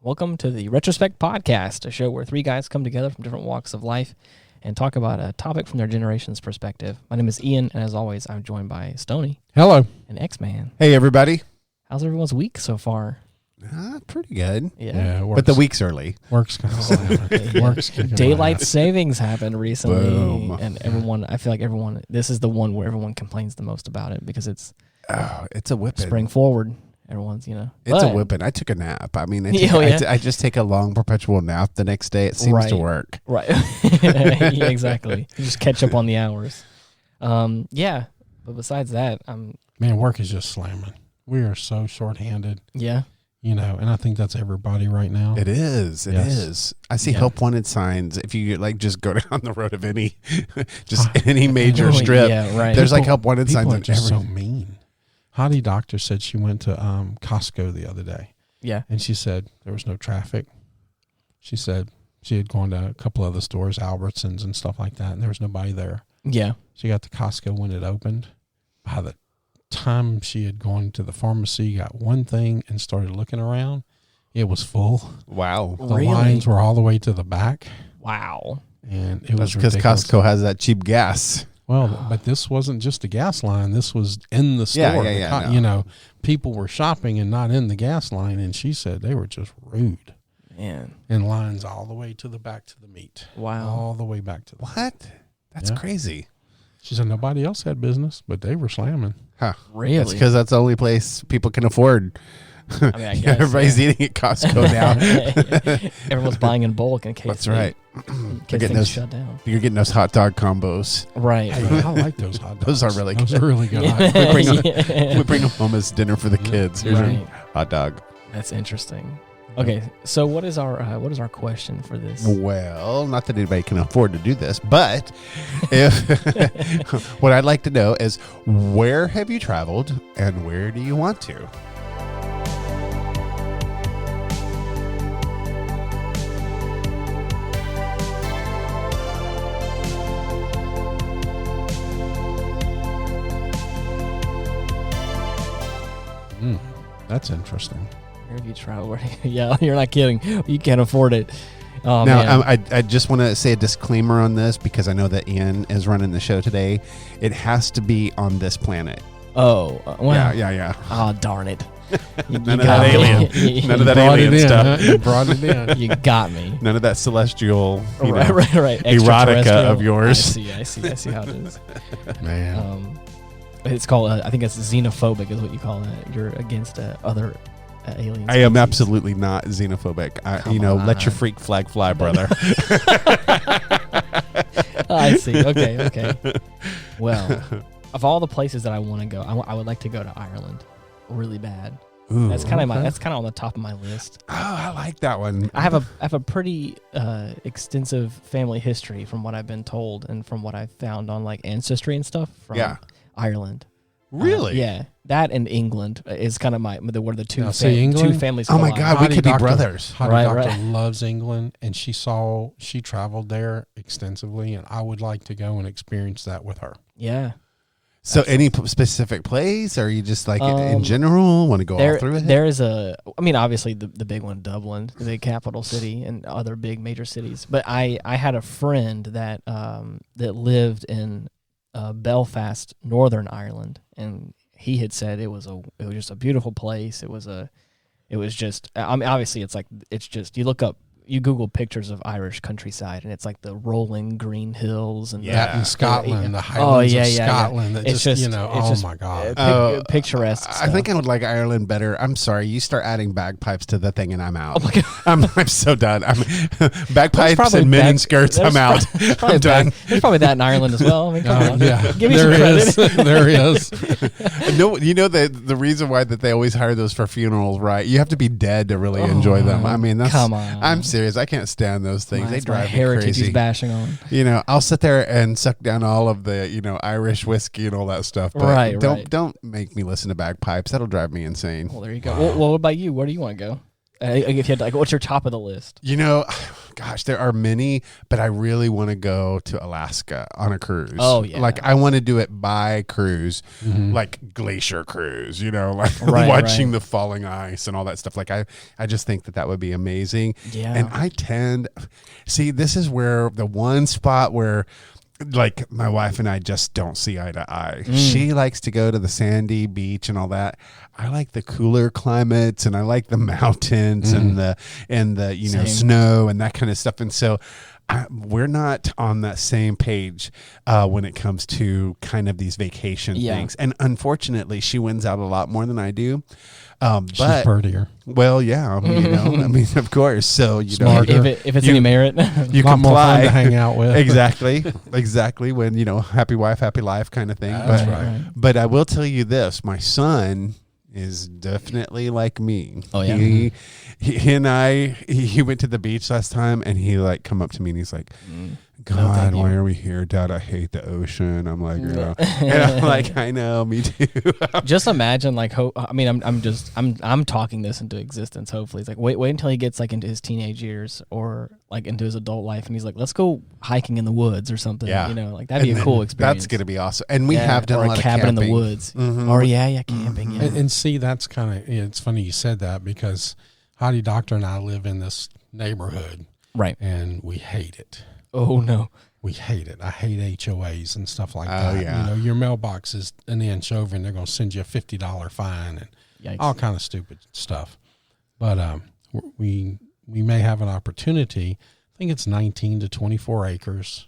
Welcome to the Retrospect podcast, a show where three guys come together from different walks of life and talk about a topic from their generation's perspective. My name is Ian, and as always, I'm joined by Stoney. Hello. And X-Man. Hey, everybody. How's everyone's week so far? Pretty good. Yeah. But the week's early. Work's kind of Daylight savings happened recently, Boom. and I feel like everyone, this is the one where everyone complains the most about it because it's It's a whipping. spring forward. Everyone's, It's a whipping. I took a nap. I mean, Yeah. I just take a long perpetual nap the next day. It seems to Right. work. Right. Yeah, exactly. You just catch up on the hours. Yeah. But besides that, Man, work is just slamming. We are so shorthanded, yeah. and I think that's everybody right now. It is. It is. I see Yeah. help wanted signs. If you just go down the road of any major strip, Yeah, right. there's help wanted People signs are on just so every. mean. Hottie doctor said she went to Costco the other day, Yeah. and she said there was no traffic. She said she had gone to a couple other stores, Albertsons and stuff like that, and there was nobody there. Yeah. She got to Costco when it opened. By the time she had gone to the pharmacy, got one thing, and started looking around, it was full. Wow. The Really? lines were all the way to the back, Wow. and it was That's because ridiculous. Costco has that cheap gas. Well, but this wasn't just a gas line. This was in the store. Yeah, no. People were shopping and not in the gas line, and she said they were just rude. Man. And lines all the way to the back to the meat. Wow. All the way back to the What? That's Yeah. crazy. She said nobody else had business, but they were slamming. Huh. Really? That's because that's the only place people can afford. I mean, I guess, Everybody's eating at Costco now. Everyone's buying in bulk in case That's right. in case getting things those- shut down. You're getting those hot dog combos. Right. Hey, I like those hot dogs. Those are really Those good. are really good. Yeah. We bring them home as dinner for the kids. Here's Right. your hot dog. That's interesting. Okay, so what is our question for this? Well, not that anybody can afford to do this, but if what I'd like to know is where have you traveled and where do you want to? That's interesting. Where have you traveled? Yeah, you're not kidding. You can't afford it. Oh, Now, man. I just want to say a disclaimer on this because I know that Ian is running the show today. It has to be on this planet. Well. Yeah. Oh, darn it. You None of got that me. alien. None of that Brought alien it in, stuff. huh? You brought it in. You got me. None of that celestial, Right. erotica Extraterrestrial. of yours. I see how it is. Man. It's called, I think it's xenophobic is what you call it. You're against other aliens. I am absolutely not xenophobic. Come Let your on. freak flag fly, brother. I see. Okay. Well, of all the places that I want to go, I would like to go to Ireland really bad. Ooh, That's kind of on the top of my list. Oh, I like that one. I have a pretty extensive family history from what I've been told and from what I've found on like Ancestry and stuff from Ireland. Really? Yeah. That and England is kind of where the two, Now, see, England? two families Oh my collide. God, we could be Doctor- brothers. Hottie Right, Doctor right. loves England, and she traveled there extensively, and I would like to go and experience that with her. Yeah. So, any specific place, or you just like in general want to go all through it? There is obviously the big one, Dublin, the big capital city, and other big major cities. But I had a friend that lived in Belfast, Northern Ireland, and he had said it was just a beautiful place. It was just obviously it's just you look up. You Google pictures of Irish countryside, and it's like the rolling green hills and That in Scotland, yeah. the Highlands of yeah. Scotland. That It's just- oh just- my God. picturesque. I think I would like Ireland better. I'm sorry, you start adding bagpipes to the thing, and I'm out. Oh my God. I'm so done. Bagpipes probably and men bag- in skirts. there's I'm out. probably I'm done. There's probably that in Ireland as well. I mean, come on. Yeah, Give me there some is. credit. There is. No, you know the reason why that they always hire those for funerals, right? You have to be dead to really enjoy them. I mean, that's come on. I'm serious. I can't stand those things. They That's my drive me heritage crazy. he's bashing on. I'll sit there and suck down all of the Irish whiskey and all that stuff. But Right. Don't make me listen to bagpipes. That'll drive me insane. Well, there you go. Well, what about you? Where do you want to go? If you had what's your top of the list? gosh, there are many, but I really want to go to Alaska on a cruise. Oh, yeah. Like I want to do it by cruise, like glacier cruise, like watching the falling ice and all that stuff. Like I just think that would be amazing. Yeah. And this is where the one spot where like my wife and I just don't see eye to eye. She likes to go to the sandy beach and all that. I like the cooler climates and I like the mountains and the snow and that kind of stuff. And so we're not on that same page when it comes to kind of these vacation things. And unfortunately, she wins out a lot more than I do. She's prettier. Well, yeah, I mean, of course. So if it's any merit, you can more fun to hang out with. exactly. When happy wife, happy life kind of thing. That's right. But I will tell you this: my son is definitely like me. Oh yeah. He went to the beach last time, and he like come up to me and he's like, God, why are we here, Dad? I hate the ocean. I'm like, and I'm like, I know, me too. Just imagine, like, I'm talking this into existence. Hopefully, it's like, wait until he gets like into his teenage years or like into his adult life, and he's like, let's go hiking in the woods or something. Yeah. Like that'd be a cool experience. That's gonna be awesome. And we have done or a lot of cabin camping in the woods. Or camping. Yeah. And see, that's kind of it's funny you said that because Hottie Doctor and I live in this neighborhood, right? And we hate it. Oh no. We hate it. I hate HOAs and stuff like Oh, that. yeah. Your mailbox is an inch over and they're going to send you a $50 fine and Yikes. all kind of stupid stuff. But we may have an opportunity. I think it's 19 to 24 acres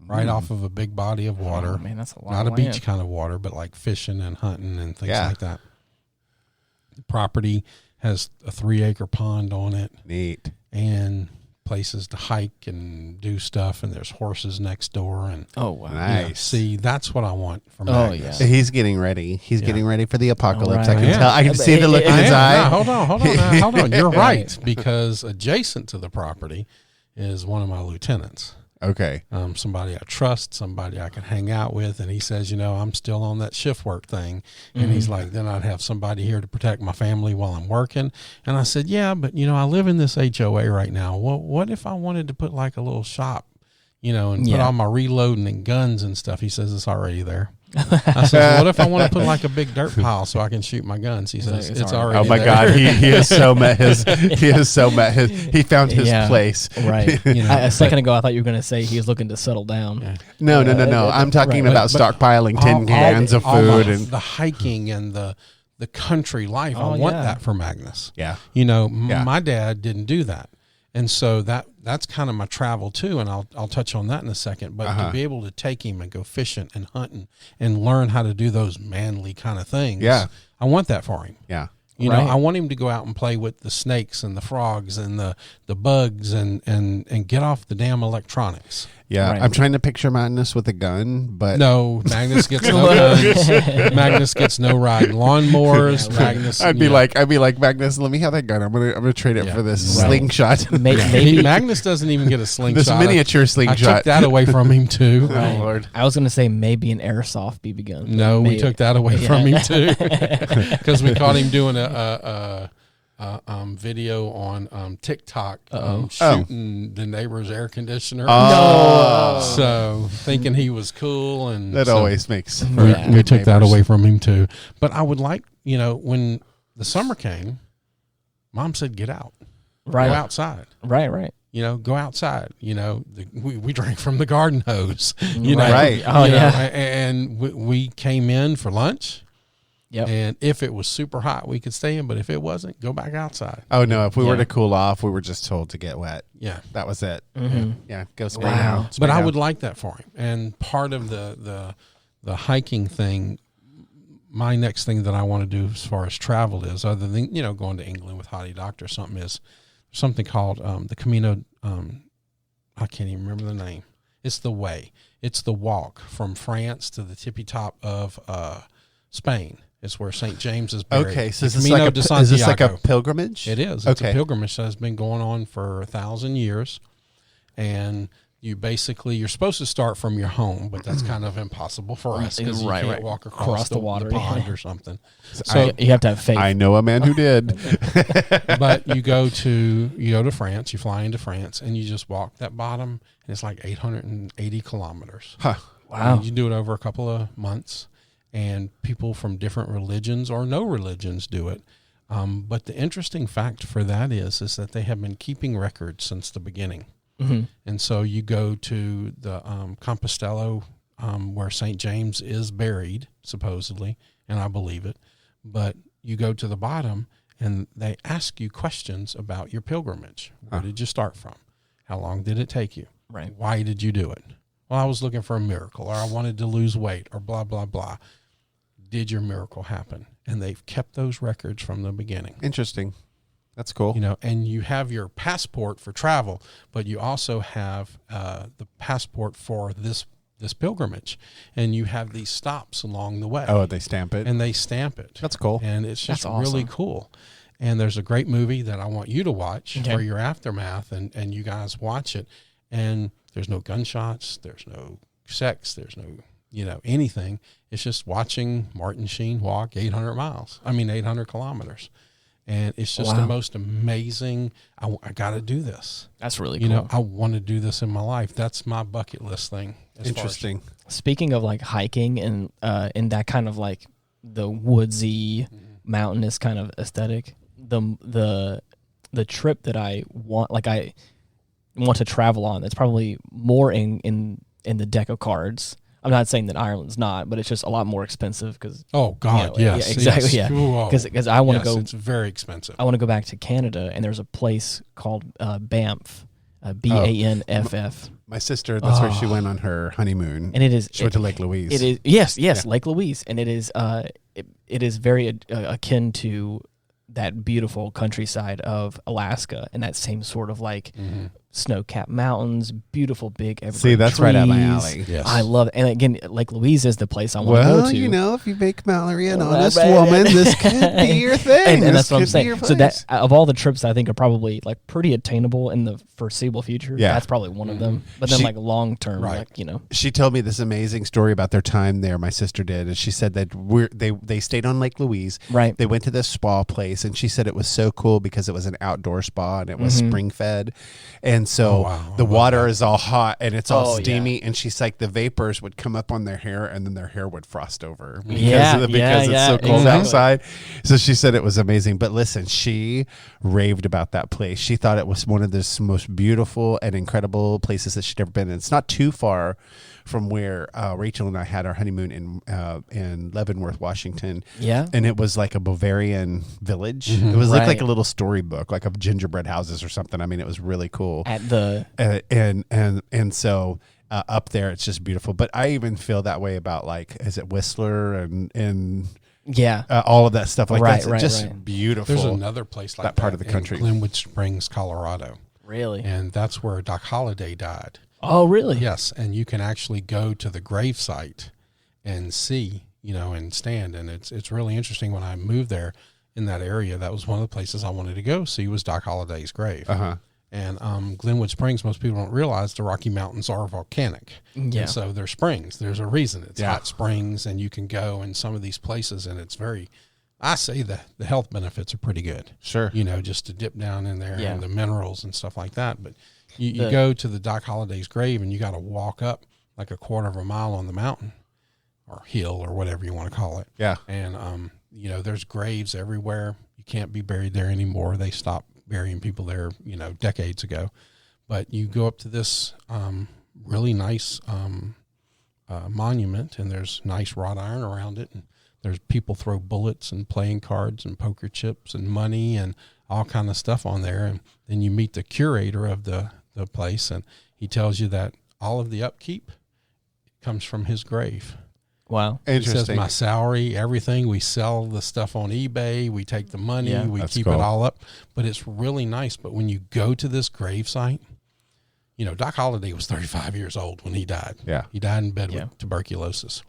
right off of a big body of water. Oh, man, that's a lot Not of a land. beach kind of water, but like fishing and hunting and things Yeah. like that. The property has a 3-acre pond on it. Neat. And places to hike and do stuff, and there's horses next door. And oh wow, nice. See, that's what I want from Oh, Magnus. yeah. He's getting ready. He's getting ready for the apocalypse. All I right. can tell. I can see the look in his eye. Hold on. You're right, because adjacent to the property is one of my lieutenants. Okay. Somebody I trust, somebody I can hang out with, and he says, I'm still on that shift work thing, and he's like, then I'd have somebody here to protect my family while I'm working. And I said, yeah, but I live in this HOA right now. Well, what if I wanted to put like a little shop, and put all my reloading and guns and stuff? He says it's already there. I said, well, what if I want to put like a big dirt pile so I can shoot my guns? He says it's already Oh my there. God, he has so met his. He found his place. Right. A second ago, I thought you were going to say he was looking to settle down. Yeah. No. I'm talking about stockpiling tin cans of food and the hiking and the country life. I want that for Magnus. Yeah. My dad didn't do that. And so that's kind of my travel too, and I'll touch on that in a second. But to be able to take him and go fishing and hunting and learn how to do those manly kind of things, I want that for him. Yeah. I want him to go out and play with the snakes and the frogs and the bugs and get off the damn electronics. Yeah, Right. I'm trying to picture Magnus with a gun, but No, Magnus gets no guns. Magnus gets no riding lawnmowers. Magnus, I'd be like Magnus, let me have that gun. I'm gonna trade it for this Right. slingshot. Maybe Magnus doesn't even get a slingshot. This miniature I slingshot. took that away from him too. Oh Lord. I was going to say maybe an airsoft BB gun. No, we took that away from him too, because we caught him doing a video on TikTok shooting the neighbor's air conditioner. Oh. So thinking he was cool, and That so always makes we took that away from him too. But I would like, when the summer came, Mom said, "Get out, Right. go outside." Right. Go outside. We drank from the garden hose. Right. Oh, yeah. And we came in for lunch. Yep. And if it was super hot, we could stay in. But if it wasn't, go back outside. Oh no! If we were Yeah. to cool off, we were just told to get wet. Yeah. That was it. Mhm. Yeah, go spray Wow. down. But spray I down. would like that for him. And part of the hiking thing, my next thing that I want to do as far as travel is, other than going to England with Hottie Doctor, something called the Camino. I can't even remember the name. It's the way. It's the walk from France to the tippy top of Spain. It's where St. James is buried. Okay, so The is this, Camino like de a, is this like a Santiago. pilgrimage? It is. It's Okay. a pilgrimage that has been going on for 1,000 years. And you're supposed to start from your home, but that's kind of impossible for us because you can't walk across the water, the pond or something. So you have to have faith. I know a man who did. But you go to France, you fly into France, and you just walk that bottom, and it's like 880 kilometers. Huh. Wow. And you do it over a couple of months, and people from different religions or no religions do it. But the interesting fact for that is that they have been keeping records since the beginning. Mm-hmm. And so you go to the Compostela, where St. James is buried, supposedly, and I believe it. But you go to the bottom, and they ask you questions about your pilgrimage. Where did you start from? How long did it take you? Right. Why did you do it? Well, I was looking for a miracle, or I wanted to lose weight, or blah, blah, blah. Did your miracle happen? And they've kept those records from the beginning. Interesting. That's cool. And you have your passport for travel, but you also have the passport for this pilgrimage, and you have these stops along the way. Oh, they stamp it? And they stamp it. That's cool. And it's just That's awesome. really cool. And there's a great movie that I want you to watch for your aftermath, and you guys watch it. And there's no gunshots, there's no sex, there's no anything. It's just watching Martin Sheen walk 800 kilometers. And it's just the most amazing. I got to do this. That's really cool. I want to do this in my life. That's my bucket list thing. Interesting. Speaking of like hiking and in that kind of like the woodsy, mountainous kind of aesthetic, the trip that I want to travel on, that's probably more in the deck of cards. I'm not saying that Ireland's not, but it's just a lot more expensive because. Oh God, yes, yeah, exactly, yes. yeah. Because I want to go. It's very expensive. I want to go back to Canada, and there's a place called Banff, BANFF. My sister, that's where she went on her honeymoon. And it is. She went to Lake Louise. It is yes, Lake Louise, and it is it is very akin to that beautiful countryside of Alaska, and that same sort of like snow-capped mountains, beautiful big evergreen See, that's trees. right up my alley. Yes. I love it. And again, Lake Louise is the place I want to go to. If you make Mallory an honest woman, this could be your thing. And that's what I'm saying. So that of all the trips I think are probably like pretty attainable in the foreseeable future, that's probably one of them. But then like long term, She told me this amazing story about their time there. My sister did, and she said that they stayed on Lake Louise. Right. They went to this spa place, and she said it was so cool because it was an outdoor spa and it was spring fed, and so the water is all hot and it's all steamy. And she's like, the vapors would come up on their hair, and then their hair would frost over because it's so cold outside. So she said it was amazing. But listen, she raved about that place. She thought it was one of the most beautiful and incredible places that she'd ever been in. It's not too far from where Rachel and I had our honeymoon in Leavenworth, Washington. Yeah. And it was like a Bavarian village. It was like a little storybook, like of gingerbread houses or something. I mean, it was really cool. At the and so up there, it's just beautiful. But I even feel that way about like, is it Whistler and all of that stuff like that. Just beautiful. There's another place like that part of the country, Glenwood Springs, Colorado. Really? And that's where Doc Holliday died. Oh, really? Yes, and you can actually go to the grave site and see, and stand, and it's really interesting. When I moved there in that area, that was one of the places I wanted to go see was Doc Holliday's grave. And Glenwood Springs, most people don't realize the Rocky Mountains are volcanic. Yeah. And so they're springs. There's a reason. It's hot springs, and you can go in some of these places, and it's very, I say the health benefits are pretty good. Sure. Just to dip down in there and the minerals and stuff like that. But you go to the Doc Holliday's grave, and you got to walk up like a quarter of a mile on the mountain or hill or whatever you want to call it. Yeah. And, there's graves everywhere. You can't be buried there anymore. They stopped burying people there, decades ago. But you go up to this really nice monument, and there's nice wrought iron around it. And there's people throw bullets and playing cards and poker chips and money and all kind of stuff on there. And then you meet the curator of the place, and he tells you that all of the upkeep comes from his grave. Wow. Interesting. He says my salary, everything, we sell the stuff on eBay, we take the money, we keep it all up, but it's really nice. But when you go to this grave site, Doc Holliday was 35 years old when he died. Yeah. He died in bed with tuberculosis.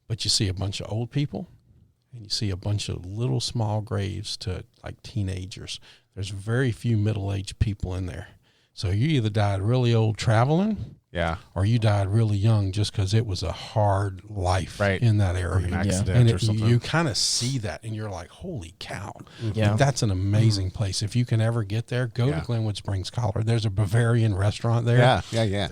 But you see a bunch of old people, and you see a bunch of little small graves to like teenagers. There's very few middle-aged people in there. So you either died really old traveling, Yeah. or you died really young just because it was a hard life in that area. An accident And or something. you kind of see that, and you're like, holy cow. Yeah. That's an amazing place. If you can ever get there, go to Glenwood Springs, Colorado. There's a Bavarian restaurant there. Yeah.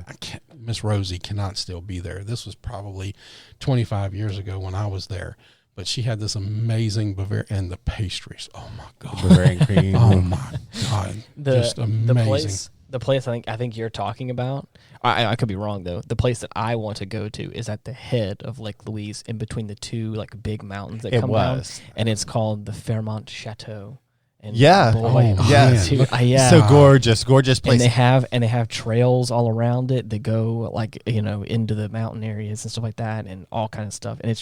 Miss Rosie cannot still be there. This was probably 25 years ago when I was there. But she had this amazing Bavarian, and the pastries. Oh, my God. Bavarian cream. Oh, my God. Just amazing. The place I think you're talking about, I could be wrong though. The place that I want to go to is at the head of Lake Louise, in between the two like big mountains that come down, and it's called the Fairmont Chateau. And boy, dude, so gorgeous place. And they have trails all around it that go like into the mountain areas and stuff like that, and all kind of stuff. And it's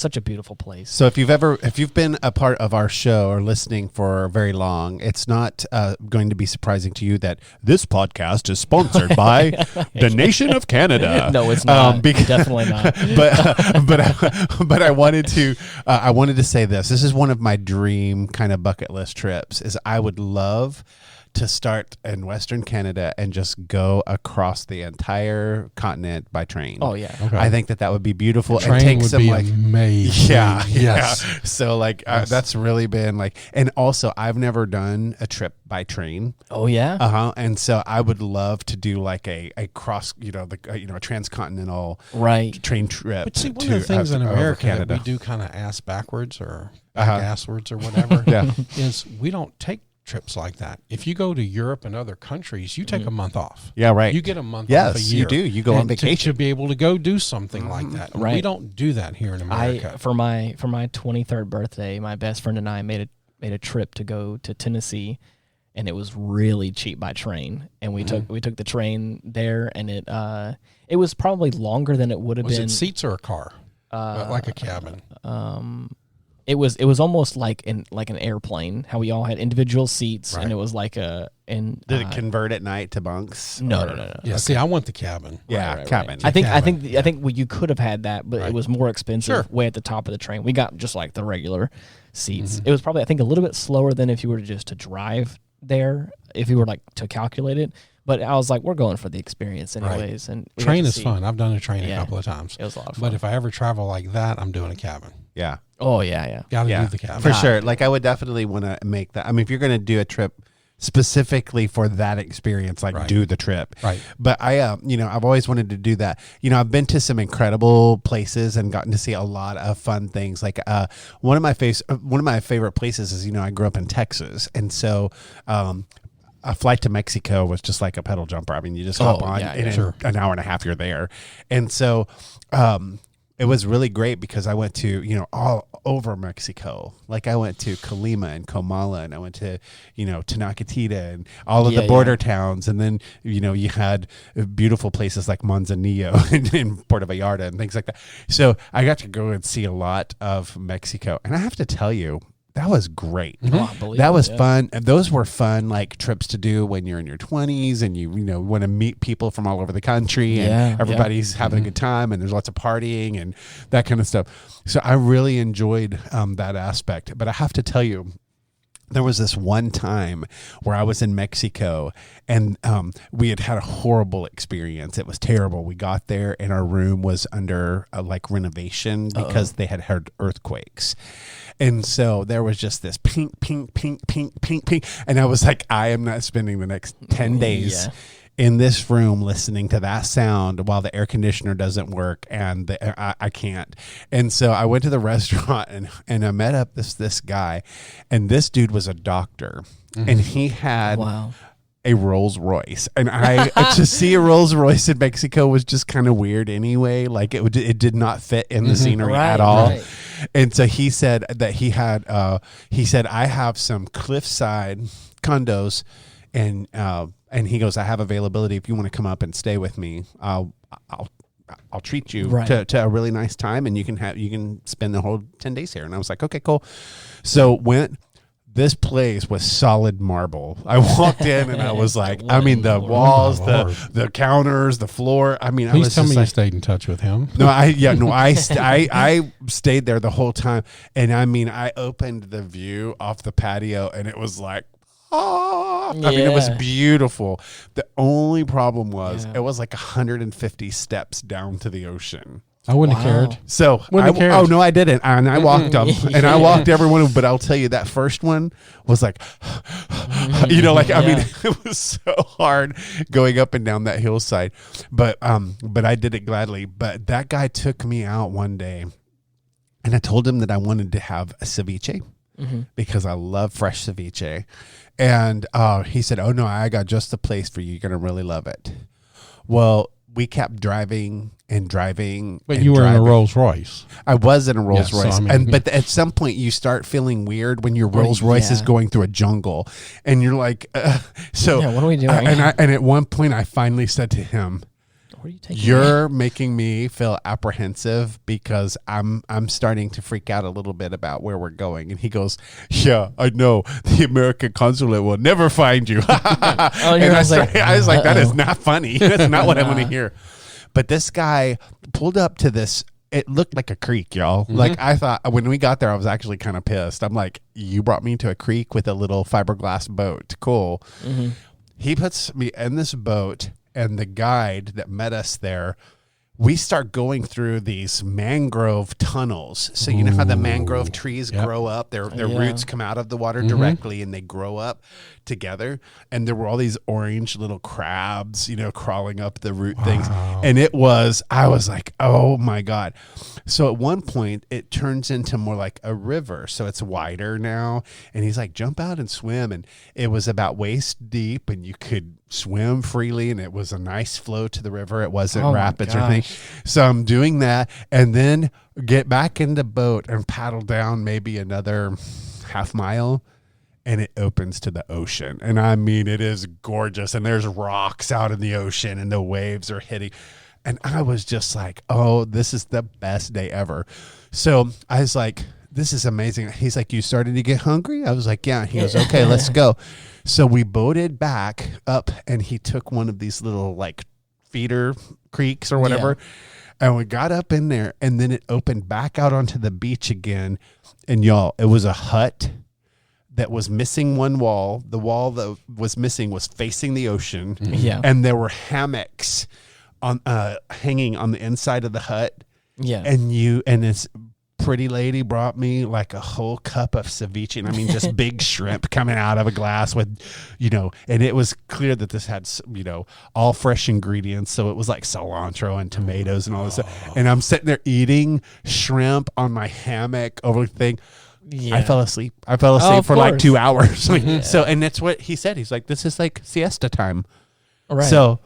such a beautiful place. So if you've been a part of our show or listening for very long, it's not going to be surprising to you that this podcast is sponsored by the nation of Canada. No, it's not. Definitely not. But I wanted to say this. This is one of my dream kind of bucket list trips. Is I would love to start in Western Canada and just go across the entire continent by train. Oh yeah, okay. I think that would be beautiful. Train and take would some be like amazing. yes. Yeah. So like that's really been like, and also I've never done a trip by train. Oh yeah. And so I would love to do like a cross, a transcontinental train trip. But see, one of the things in America that we do kind of ass backwards or asswards or whatever is we don't take trips like that. If you go to Europe and other countries, you take a month off. Yeah, right. You get a month off a year. You do. You go on vacation to be able to go do something like that. Right. We don't do that here in America. For my 23rd birthday, my best friend and I made a trip to go to Tennessee, and it was really cheap by train. And we took the train there, and it was probably longer than it would have been. Was it seats or a car? Like a cabin. It was almost like an airplane. How we all had individual seats, and it was like a. And did it convert at night to bunks? No. Yeah, okay. See, I want the cabin. Yeah, cabin. I think you could have had that, but it was more expensive. Way at the top of the train. We got just like the regular seats. It was probably, I think, a little bit slower than if you were to drive there. If you were like to calculate it. But I was like, we're going for the experience anyways. And train is fun. I've done a train a couple of times. It was a lot of fun. But if I ever travel like that, I'm doing a cabin. Yeah. Oh, yeah. Got to do the cabin. For sure. Like, I would definitely want to make that. I mean, if you're going to do a trip specifically for that experience, like do the trip. Right. But I've always wanted to do that. I've been to some incredible places and gotten to see a lot of fun things. Like one of my favorite places is, I grew up in Texas. And so, a flight to Mexico was just like a pedal jumper. I mean, you just hop on and in an hour and a half you're there. And so it was really great because I went to, all over Mexico. Like I went to Colima and Comala, and I went to, Tenochtitlan and all of the border towns. And then, you had beautiful places like Manzanillo and Puerto Vallarta and things like that. So I got to go and see a lot of Mexico. And I have to tell you, that was great. That was fun. And those were fun, like trips to do when you're in your 20s and you want to meet people from all over the country and everybody's having a good time and there's lots of partying and that kind of stuff. So I really enjoyed that aspect. But I have to tell you, there was this one time where I was in Mexico and we had a horrible experience. It was terrible. We got there and our room was under renovation because they had heard earthquakes. And so there was just this pink, pink, pink, pink, pink, pink. And I was like, I am not spending the next 10 days in this room listening to that sound while the air conditioner doesn't work and I can't. And so I went to the restaurant and I met up this guy, and this dude was a doctor and he had a Rolls Royce, and I to see a Rolls Royce in Mexico was just kind of weird anyway. Like it did not fit in the scenery at all. Right. And so he said that he said, I have some cliffside condos, and he goes, I have availability. If you want to come up and stay with me, I'll treat you to a really nice time, and you can spend the whole 10 days here. And I was like, okay, cool. So went. This place was solid marble. I walked in and I was like, the walls, the counters, the floor. I mean, please tell me you stayed in touch with him. I stayed there the whole time. And I mean, I opened the view off the patio and it was like, I mean, it was Yeah. beautiful. The only problem was Yeah. it was like 150 steps down to the ocean. I wouldn't Wow. have cared. So, Wouldn't have cared. oh no, I didn't, and I walked them, and I Yeah. walked every one of them. But I'll tell you, that first one was like, you know, like I mean, Yeah. it was so hard going up and down that hillside. But I did it gladly. But that guy took me out one day, and I told him that I wanted to have a ceviche because I love fresh ceviche, and he said, "Oh no, I got just the place for you. You're gonna really love it." Well, we kept driving and driving. But and you were in a driving. Rolls Royce. I was in a Rolls Yeah, so, Royce, I mean- but at some point you start feeling weird when your Rolls Royce is yeah. going through a jungle, and you're like, so. Yeah, what are we doing? And at one point, I finally said to him, Where are you taking me? "You're making me feel apprehensive because I'm starting to freak out a little bit about where we're going." And he goes, "Yeah, I know. The American consulate will never find you." and And I was like, I was like, "That is uh-oh. not funny. That's not what I want to hear." But this guy pulled up to this. It looked like a creek, y'all. Like I thought when we got there, I was actually kind of pissed. I'm like, "You brought me to a creek with a little fiberglass boat. Cool." He puts me in this boat, and the guide that met us there, we start going through these mangrove tunnels. So you know how the mangrove trees Yep. grow up? Their Yeah. roots come out of the water directly, and they grow up together. And there were all these orange little crabs, you know, crawling up the root things. And I was like, oh my God. So at one point, it turns into more like a river. So it's wider now. And he's like, jump out and swim. And it was about waist deep, and you could swim freely, and it was a nice flow to the river. It wasn't Oh my rapids or anything. gosh. So I'm doing that, and then get back in the boat and paddle down maybe another half mile, and it opens to the ocean. And I mean, it is gorgeous, and there's rocks out in the ocean, and the waves are hitting. And I was just like, oh, this is the best day ever. So I was like, this is amazing. He's like, you started to get hungry? I was like, yeah. He goes, okay, let's go. So we boated back up, and he took one of these little like feeder creeks or whatever. And we got up in there, and then it opened back out onto the beach again. And y'all, it was a hut that was missing one wall. The wall that was missing was facing the ocean. Yeah. And there were hammocks on hanging on the inside of the hut. Yeah. And this pretty lady brought me like a whole cup of ceviche, and I mean just big shrimp coming out of a glass with, you know, and it was clear that this had, you know, all fresh ingredients. So it was like cilantro and tomatoes and all this stuff. And I'm sitting there eating shrimp on my hammock over the thing. Yeah. I fell asleep. For of like course. 2 hours. So, and that's what he said. He's like, this is like siesta time. Right. So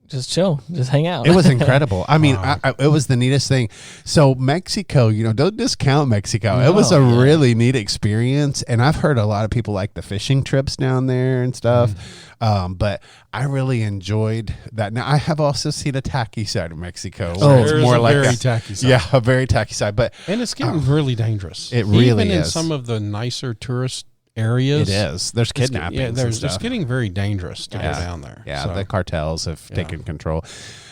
just chill, just hang out. it was incredible. I mean, Wow. it was the neatest thing. So Mexico, you know, don't discount Mexico. It was a No, yeah. really neat experience. And I've heard a lot of people like the fishing trips down there and stuff. But I really enjoyed that. Now, I have also seen a tacky side of Mexico. Where it's There's more a like very a, tacky side. Yeah, a very tacky side. But And it's getting really dangerous. It really Even in is. some of the nicer tourist areas. it is. There's kidnapping. Yeah, and stuff. it's getting very dangerous to Yeah. go down there. Yeah, So, the cartels have Yeah. taken control.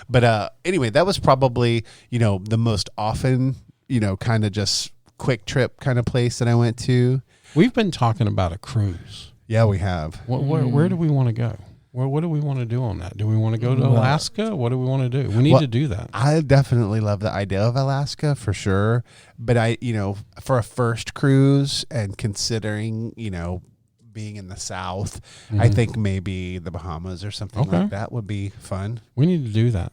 But anyway, that was probably, you know, the most often, you know, kind of just quick trip kind of place that I went to. we've been talking about a cruise. Yeah, we have. Where do we want to go? What do we want to do on that? Do we want to go to Well, Alaska? What do we want to do? We need Well, to do that. I definitely love the idea of Alaska for sure. But I, you know, for a first cruise and considering, you know, being in the South, I think maybe the Bahamas or something Okay. like that would be fun. We need to do that.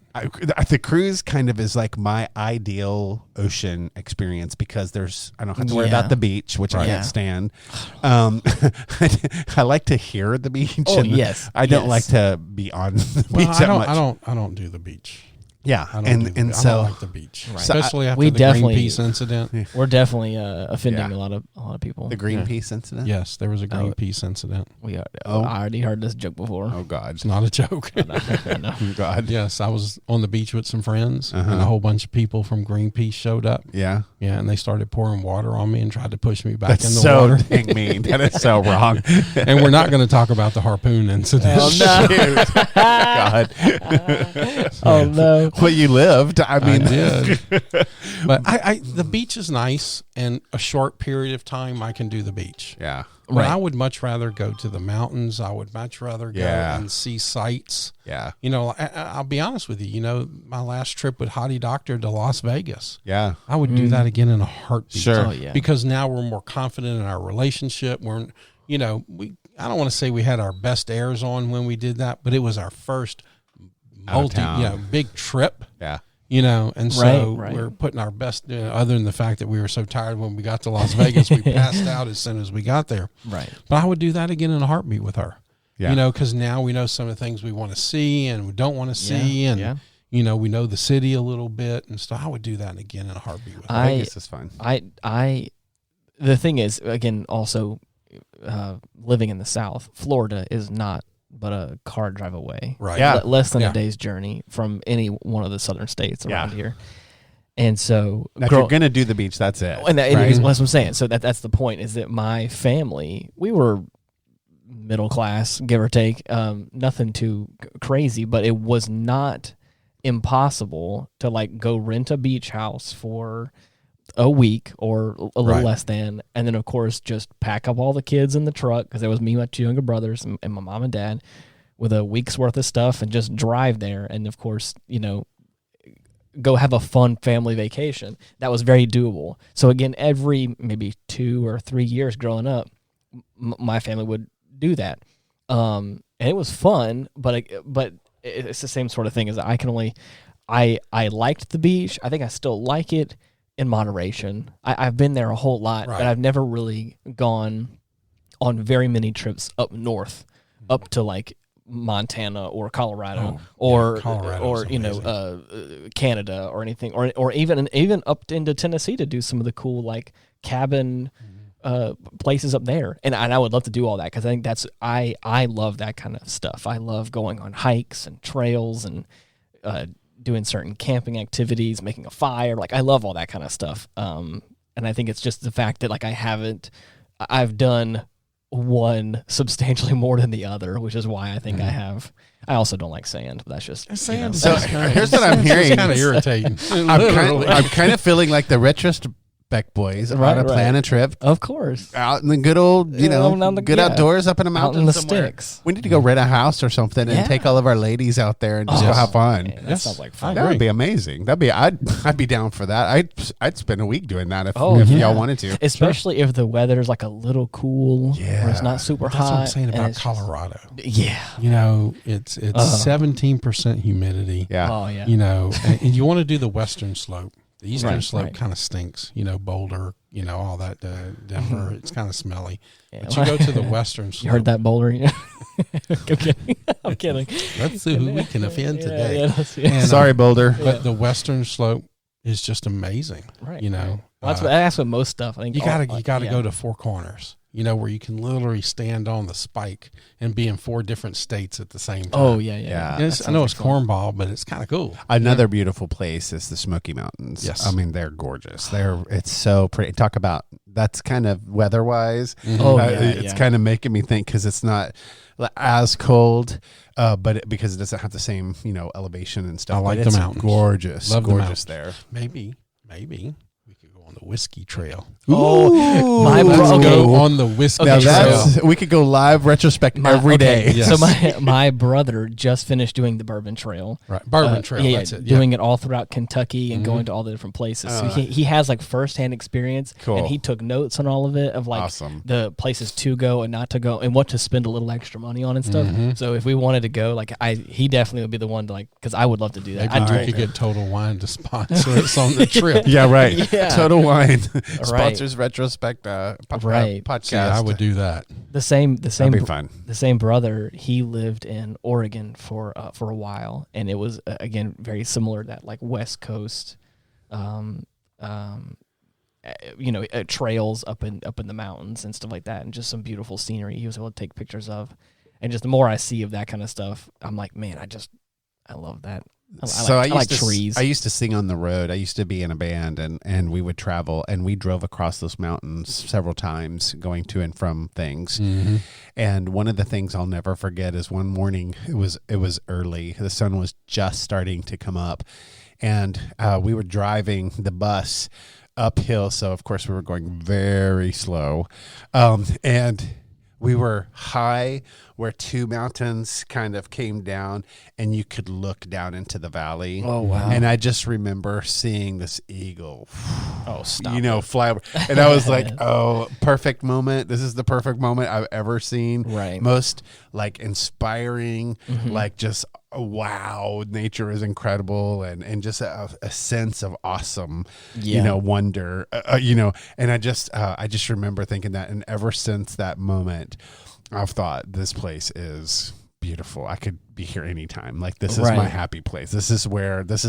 The cruise kind of is like my ideal ocean experience because I don't have to worry Yeah. about the beach, which I Yeah. can't stand. I like to hear the beach. Oh, and yes. I don't Yes. like to be on the Well, beach that much. I don't do the beach. Yeah, I don't and do the, and I so don't like the beach, Right. especially after we the definitely- Greenpeace incident. We're definitely offending Yeah. a lot of people. the Greenpeace incident. Yes, there was a Greenpeace incident. We are, Oh. I already heard this joke before. Oh God. It's not a joke. I know. Oh God. Yes, I was on the beach with some friends, Uh-huh. and a whole bunch of people from Greenpeace showed up. Yeah. Yeah, and they started pouring water on me and tried to push me back That's in the so water. dang mean. That is so wrong. And we're not going to talk about the harpoon incident. Oh, no. God. Oh no. Well, you lived. I mean, did. But the beach is nice, and a short period of time I can do the beach. yeah. But Right. I would much rather go to the mountains. I would much rather go and see sights. Yeah. You know, I'll be honest with you. You know, my last trip with Hottie Doctor to Las Vegas. Yeah. I would do that again in a heartbeat. Sure. Oh, yeah. Because now we're more confident in our relationship. I don't want to say we had our best airs on when we did that, but it was our first big trip. Yeah. You know, and so Right. we're putting our best, other than the fact that we were so tired when we got to Las Vegas, we passed out as soon as we got there. Right. But I would do that again in a heartbeat with her. Yeah. You know, because now we know some of the things we want to see and we don't want to see. And, yeah. you know, we know the city a little bit and stuff. I would do that again in a heartbeat with her. Vegas is fun. The thing is, again, also living in the South, Florida is not but a car drive away. Right. Yeah. Less than Yeah. a day's journey from any one of the southern states around Yeah. here. And so, Now, if you're going to do the beach, that's it. and that, right? that's what I'm saying. So that's the point, is that my family, we were middle class, give or take, nothing too crazy, but it was not impossible to like go rent a beach house for a week or a little Right. less than, and then of course just pack up all the kids in the truck, because there was me, my two younger brothers, and my mom and dad, with a week's worth of stuff, and just drive there, and of course, you know, go have a fun family vacation. That was very doable. So again, every maybe 2 or 3 years growing up, my family would do that, and it was fun. But it's the same sort of thing. As I liked the beach. I think I still like it in moderation. I've been there a whole lot, Right. but I've never really gone on very many trips up north, up to like Montana or Colorado, or you know, Canada or anything, or even up into Tennessee to do some of the cool like cabin places up there. And I would love to do all that, because I think I love that kind of stuff. I love going on hikes and trails and doing certain camping activities, making a fire. Like, I love all that kind of stuff. And I think it's just the fact that like I've done one substantially more than the other, which is why I think I also don't like sand, but that's just Sand. So here's what I'm hearing. It's kind of irritating. I'm kind of feeling like the Retrospect boys Right, on a plan a trip Of course. out in the good old, good outdoors up in the Out mountains in the somewhere. sticks. We need to go rent a house or something and Yeah. take all of our ladies out there and just go have fun. Man, that Yes. sounds like fun. That would be amazing. I'd be down for that. I'd spend a week doing that if yeah. y'all wanted to. Especially if the weather's like a little cool, or it's not super That's hot. what I'm saying and about it's just- Colorado. Yeah. You know, it's 17% humidity. Yeah. Oh yeah. You know, and you want to do the western slope. The eastern Right, slope right. kind of stinks. You know, Boulder. You know, all that Denver. It's kind of smelly. Yeah. But you go to the western slope. You heard that, Boulder? I'm kidding. I'm kidding. Let's see who we can offend today. Yeah. And, Sorry, Boulder. But the western slope is just amazing. Right. You know, Well, that's what most stuff. I think you gotta go to Four Corners. You know, where you can literally stand on the spike and be in 4 different states at the same time. Oh yeah. Yeah. And I know it's cornball, but it's kind of cool. Another beautiful place is the Smoky Mountains. Yes. I mean, they're gorgeous. It's so pretty. Talk about, that's kind of weather-wise. Oh, It's kind of making me think, because it's not as cold, but because it doesn't have the same, elevation and stuff. I like But the it's mountains. Gorgeous. Love the gorgeous mountains. there. Maybe we could go on the whiskey trail. Oh, my Let's okay. go on the whiskey Now trail. we could go live retrospect every day. Yes. So my brother just finished doing the Bourbon Trail. Right, Bourbon Trail. Yeah, That's it. doing it all throughout Kentucky and going to all the different places. So he has like firsthand experience, Cool. and he took notes on all of it, of like Awesome. the places to go and not to go, and what to spend a little extra money on and stuff. So if we wanted to go, like he definitely would be the one to because I would love to do that. Maybe I'd we could get Total Wine to sponsor us on the trip. Yeah, right. Yeah. Total Wine sponsors Retrospect Right. podcast. See, I would do that. the same That'd be fun. the same brother. He lived in Oregon for a while, and it was again very similar to that like West Coast, trails up in the mountains and stuff like that, and just some beautiful scenery he was able to take pictures of. And just the more I see of that kind of stuff, I'm like, man, I love that. I like used to trees. I used to sing on the road. I used to be in a band, and we would travel, and we drove across those mountains several times, going to and from things. Mm-hmm. And one of the things I'll never forget is one morning. It was early. The sun was just starting to come up, and we were driving the bus uphill. So of course we were going very slow, and we were high where two mountains kind of came down, and you could look down into the valley. Oh, wow. And I just remember seeing this eagle, Oh, stop fly over. And I was like, oh, perfect moment. This is the perfect moment I've ever seen. Right. Most like inspiring, Mhm. like just wow, nature is incredible, and just a sense of awesome, Yeah. wonder, and I just remember thinking that, and ever since that moment, I've thought this place is beautiful. I could be here anytime. Like, this is my Right. happy place. This is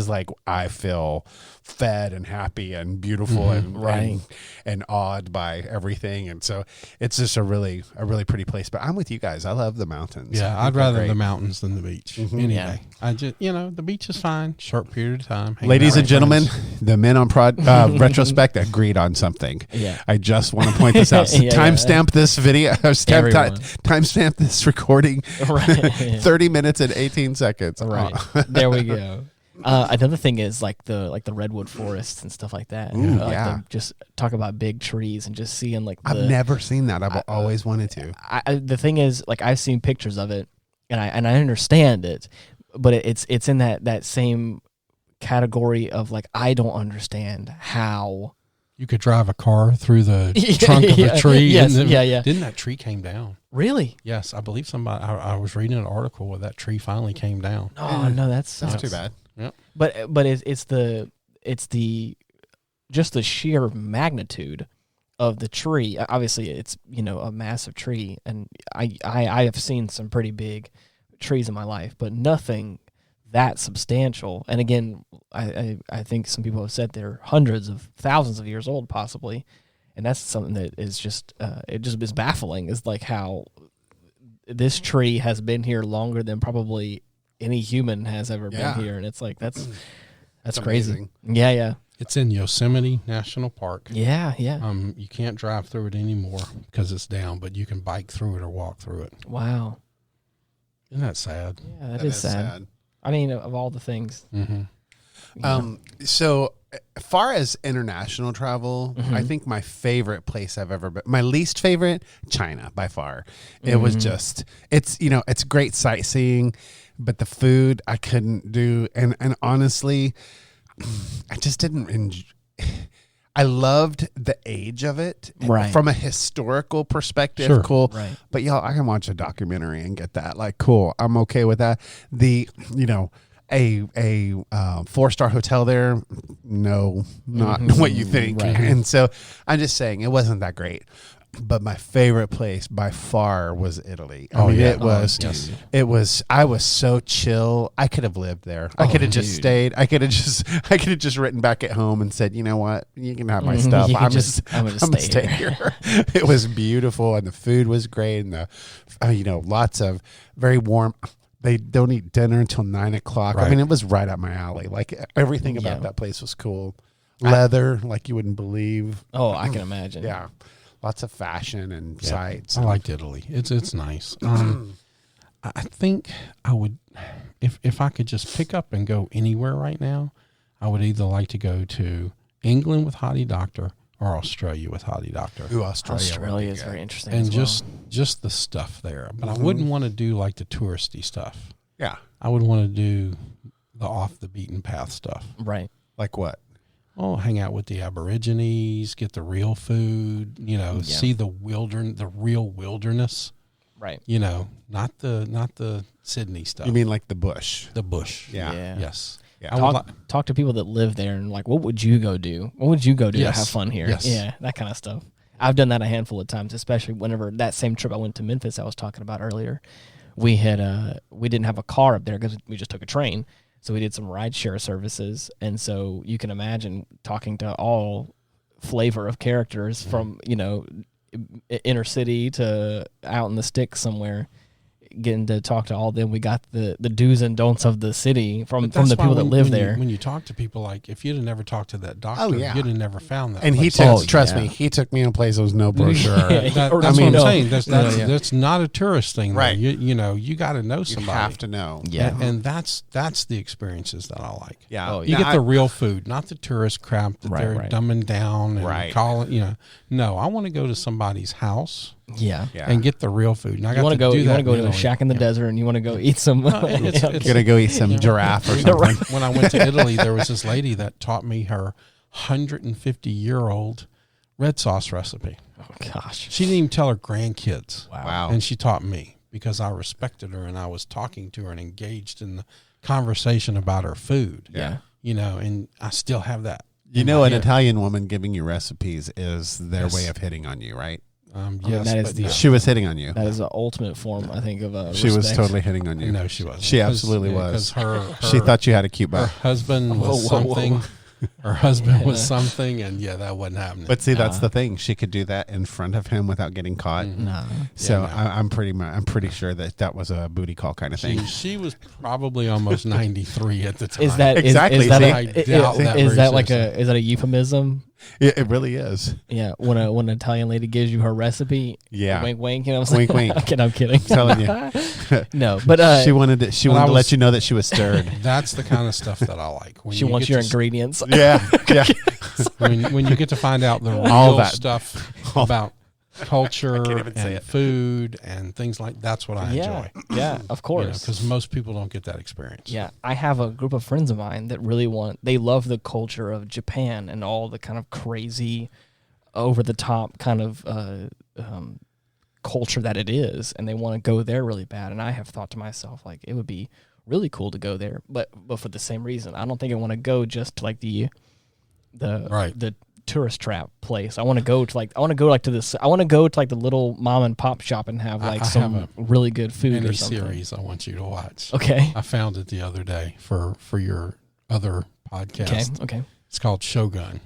like I feel fed and happy and beautiful Right. and awed by everything. And so it's just a really pretty place. But I'm with you guys. I love the mountains. Yeah, I I'd think they're rather great. the mountains than the beach. Mhm. Anyway, Yeah. I just, the beach is fine. Short period of time. hanging Ladies out and with gentlemen, friends. the men on Retrospect agreed on something. Yeah. I just want to point this out. Yeah, Timestamp this video. Everyone. Timestamp this recording. Right. 30 minutes and 18 seconds. Right. There we go. Another thing is like the redwood forests and stuff like that. Ooh, Like yeah. just talk about big trees and just seeing like I've never seen that. I've always wanted to. the thing is, like, I've seen pictures of it, and I understand it, but it's in that same category of like, I don't understand how. You could drive a car through the Yeah, trunk of yeah, a tree. yes, and then, yeah. Didn't that tree came down? Really? Yes, I believe somebody. I was reading an article where that tree finally came down. Oh no, that's That's too bad. But it's the just the sheer magnitude of the tree. Obviously, it's a massive tree, and I have seen some pretty big trees in my life, but nothing that substantial. And again, I think some people have said they're hundreds of thousands of years old, possibly, and that's something that is just it just is baffling. Is like how this tree has been here longer than probably any human has ever Yeah. been here, and it's like that's It's crazy. amazing. Yeah. It's in Yosemite National Park. Yeah. You can't drive through it anymore because it's down, but you can bike through it or walk through it. Wow. Isn't that sad? Yeah, that is sad. I mean, of all the things. Mm-hmm. So far as international travel, I think my favorite place I've ever been, my least favorite, China by far. It was just, it's great sightseeing, but the food I couldn't do. And honestly, I just didn't enjoy. I loved the age of it, Right. From a historical perspective, Sure. cool. Right. But y'all, I can watch a documentary and get that. Like, cool. I'm okay with that. A 4-star hotel there, no, not what you think. Right. And so I'm just saying it wasn't that great. But my favorite place by far was Italy. I mean, yeah. it was. dude. It was. I was so chill. I could have lived there. I could have just dude. stayed. I could have just written back at home and said, you know what, you can have my stuff. You can I'm just- just. I'm gonna stay here. It was beautiful, and the food was great, and the lots of very warm. They don't eat dinner until 9:00. I Right. mean, it was right up my alley. Like, everything about Yeah. that place was cool. Leather, like you wouldn't believe. Oh, I can imagine. Yeah, lots of fashion and sights. I liked Italy. It's nice. I think I would, if I could just pick up and go anywhere right now, I would either like to go to England with Hottie Doctor or Australia with Hottie Doctor. Ooh, Australia. would Australia be is good. very interesting. And as well. just the stuff there. But I wouldn't want to do like the touristy stuff. Yeah, I would want to do the off the beaten path stuff. right. like what? Oh, hang out with the Aborigines, get the real food, see the real wilderness, Right. not the Sydney stuff. You mean like the bush? the bush? Yeah. Yes. Yeah. I would Talk to people that live there and like, what would you go do? What would you go do Yes. to have fun here? Yes. Yeah, that kind of stuff. I've done that a handful of times, especially whenever that same trip I went to Memphis I was talking about earlier. We didn't have a car up there because we just took a train. So we did some rideshare services, and so you can imagine talking to all flavor of characters from inner city to out in the sticks somewhere. getting to talk to all of them. We got the do's and don'ts of the city from But that's the why people that live when there. when you talk to people, like if you'd have never talked to that doctor, yeah. you'd have never found that. And he place. took, trust yeah. me, he took me in a place there was no brochure. Yeah. That's Or- what I mean, I'm no. saying. Yeah. That's not a tourist thing, though. Right. You know, you got to know You somebody. have to know. Yeah. and that's the experiences that I like. Yeah. Oh, You Now, get the real food, not the tourist crap that Right, they're right. dumbing down and Right. calling. You know, no, I want to go to somebody's house Yeah. yeah. and get the real food. And I You got want to to go? do You that want to go to in a Italy. shack in the desert, and you want to go eat some. it's- Gonna go eat some giraffe or something. When I went to Italy, there was this lady that taught me her 150-year-old red sauce recipe. Oh gosh. She didn't even tell her grandkids. Wow. And she taught me because I respected her and I was talking to her and engaged in the conversation about her food. Yeah. You know, and I still have that. You in know, my an head. Italian woman giving you recipes is their Yes. way of hitting on you, right? Yes, that is but the- no. She was hitting on you. That is the ultimate form, I think, of She was respect. totally hitting on you. No, she wasn't. She absolutely Because was. her She thought you had a cute her butt. husband was Whoa, whoa, whoa. something. Her husband was Yeah. something, and yeah, that wasn't happening. But see, that's the thing. She could do that in front of him without getting caught. Nah. So Yeah, no. I'm pretty sure that was a booty call kind of thing. she was probably almost 93 at the time. Is that Exactly. Is that, See? a, I doubt that is very that like seriously. is that a euphemism? It really is. Yeah, when an Italian lady gives you her recipe, Yeah. wink, wink. You know, what I'm Wink, saying? wink. I'm kidding. Telling you. No, but She wanted to. She But wanted I to was- let you know that she was stirred. That's the kind of stuff that I like. When she you wants get your to ingredients. Yeah. Yeah. when you get to find out the All real that. stuff about culture even say and it. food and things like that's what I Yeah, enjoy. yeah, of course. Because most people don't get that experience. Yeah, I have a group of friends of mine that really they love the culture of Japan and all the kind of crazy, over the top kind of culture that it is, and they want to go there really bad. And I have thought to myself, like, it would be really cool to go there, but for the same reason, I don't think I want to go just to like the tourist trap place. I want to go to like the little mom and pop shop and have like I some have a really good food or Mini something. series I want you to watch. Okay. I found it the other day for your other podcast. Okay. It's called Shogun.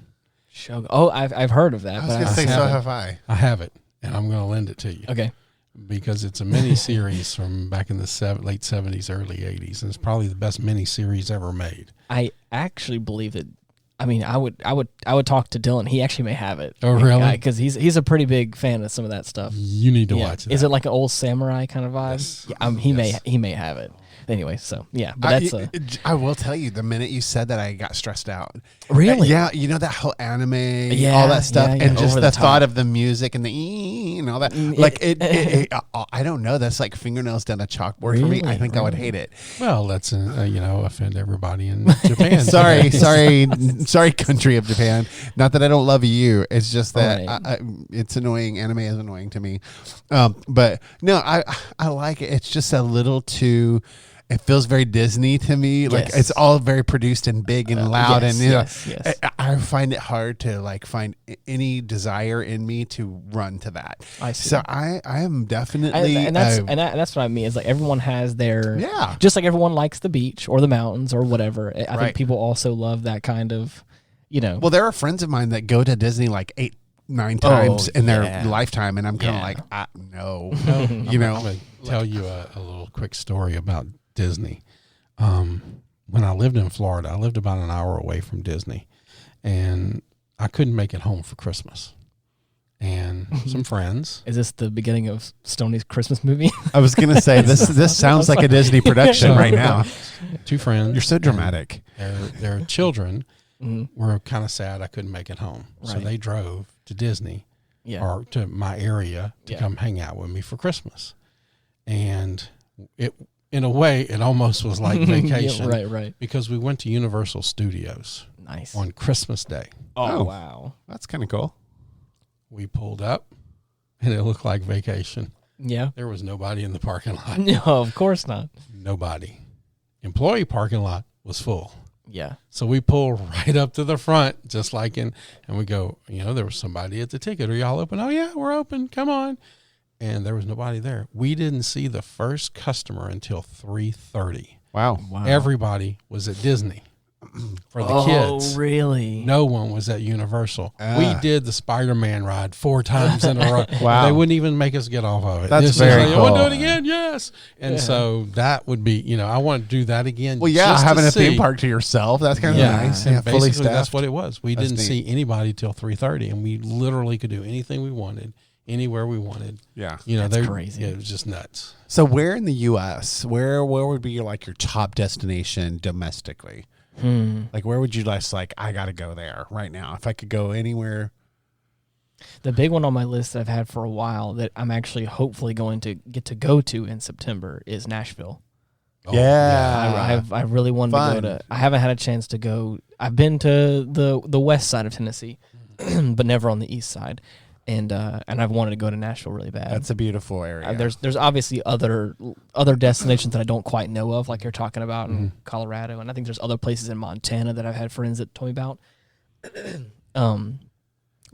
Oh, I've heard of that. I was but gonna I say, so haven't. have I. I have it, and I'm going to lend it to you. Okay. Because it's a mini series from back in the late 70s, early 80s, and it's probably the best mini series ever made. I actually believe that. I mean, I would talk to Dylan. He actually may have it. Oh, really? Because he's a pretty big fan of some of that stuff. You need to Yeah. watch it. Is it like an old samurai kind of vibe? Yes. Yeah, he may have it. Anyway, so yeah, but that's I will tell you, the minute you said that, I got stressed out. really Yeah, you know that whole anime, Yeah, all that stuff, yeah, yeah. and just Over the the top. thought of the music and the and all that. Like I don't know. That's like fingernails down a chalkboard for me. I Really? think I would hate it. Well, let's offend everybody in Japan. sorry, country of Japan. Not that I don't love you. It's just that Right. it's annoying. Anime is annoying to me. But no, I like it. It's just a little too. It feels very Disney to me. Like Yes. it's all very produced and big and loud, yes, and you know, yes. I find it hard to like find any desire in me to run to that. I see. So I am definitely and that's what I mean. Is like everyone has their just like everyone likes the beach or the mountains or whatever. I Right. think people also love that kind of, Well, there are friends of mine that go to Disney like 8-9 times in their yeah. lifetime, and I'm kind of Yeah. like, no, I'm you know. going to tell you a little quick story about Disney. When I lived in Florida, I lived about an hour away from Disney, and I couldn't make it home for Christmas. And some friends. Is this the beginning of Stoney's Christmas movie? I was gonna say this sounds like a Disney production right now. Two friends. You're so dramatic. Their children Mhm. were kind of sad I couldn't make it home. So Right. they drove to Disney Yeah. or to my area to Yeah. come hang out with me for Christmas. And in a way, it almost was like vacation. Yeah, right. Because we went to Universal Studios Nice. on Christmas Day. Oh, Oh. wow. That's kind of cool. We pulled up, and it looked like vacation. Yeah. There was nobody in the parking lot. No, of course not. Nobody. Employee parking lot was full. Yeah. So we pull right up to the front, just like and we go, there was somebody at the ticket. Are y'all open? Oh, yeah, we're open. Come on. And there was nobody there. We didn't see the first customer until 3:30. Wow. Wow. Everybody was at Disney. for the kids. Oh, really? No one was at Universal. Ah. We did the Spider-Man ride 4 times in a row. Wow. They wouldn't even make us get off of it. That's This is very I want to do cool. it again, yes. And so that would be, I want to do that again. Well, yeah, just to having a see. theme park to yourself, that's kind of nice. And Yeah, fully basically that's staffed. what it was. We That's didn't neat. see anybody till 3:30, and we literally could do anything we wanted, anywhere we wanted. Yeah. That's crazy. Yeah, it was just nuts. So where in the U.S., where would be like your top destination domestically? Like where would you just like, I got to go there right now. If I could go anywhere. The big one on my list that I've had for a while that I'm actually hopefully going to get to go to in September is Nashville. I really wanted Fun. to go to. I haven't had a chance to go. I've been to the west side of Tennessee, but never on the east side, and I've wanted to go to Nashville really bad. That's a beautiful area. There's obviously other destinations that I don't quite know of, like you're talking about in Colorado, and I think there's other places in Montana that I've had friends that told me about.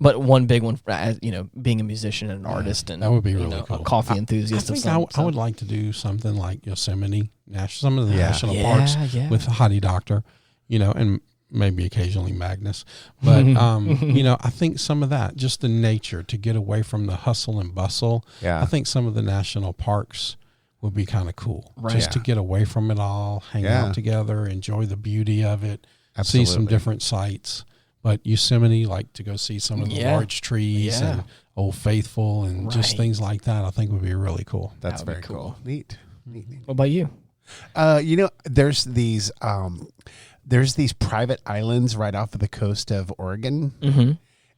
But one big one, as being a musician and an artist, and that would be really cool. a coffee enthusiast. I think I would like to do something like Yosemite, some of the national parks with Hottie Doctor, and maybe occasionally Magnus. But, I think some of that, just the nature to get away from the hustle and bustle. Yeah. I think some of the national parks would be kind of cool. Right. Just to get away from it all, hang out together, enjoy the beauty of it, see some different sights. But Yosemite, like to go see some of the large trees and Old Faithful and just things like that, I think would be really cool. That's very cool. Neat. What about you? There's these private islands right off of the coast of Oregon. Mm-hmm.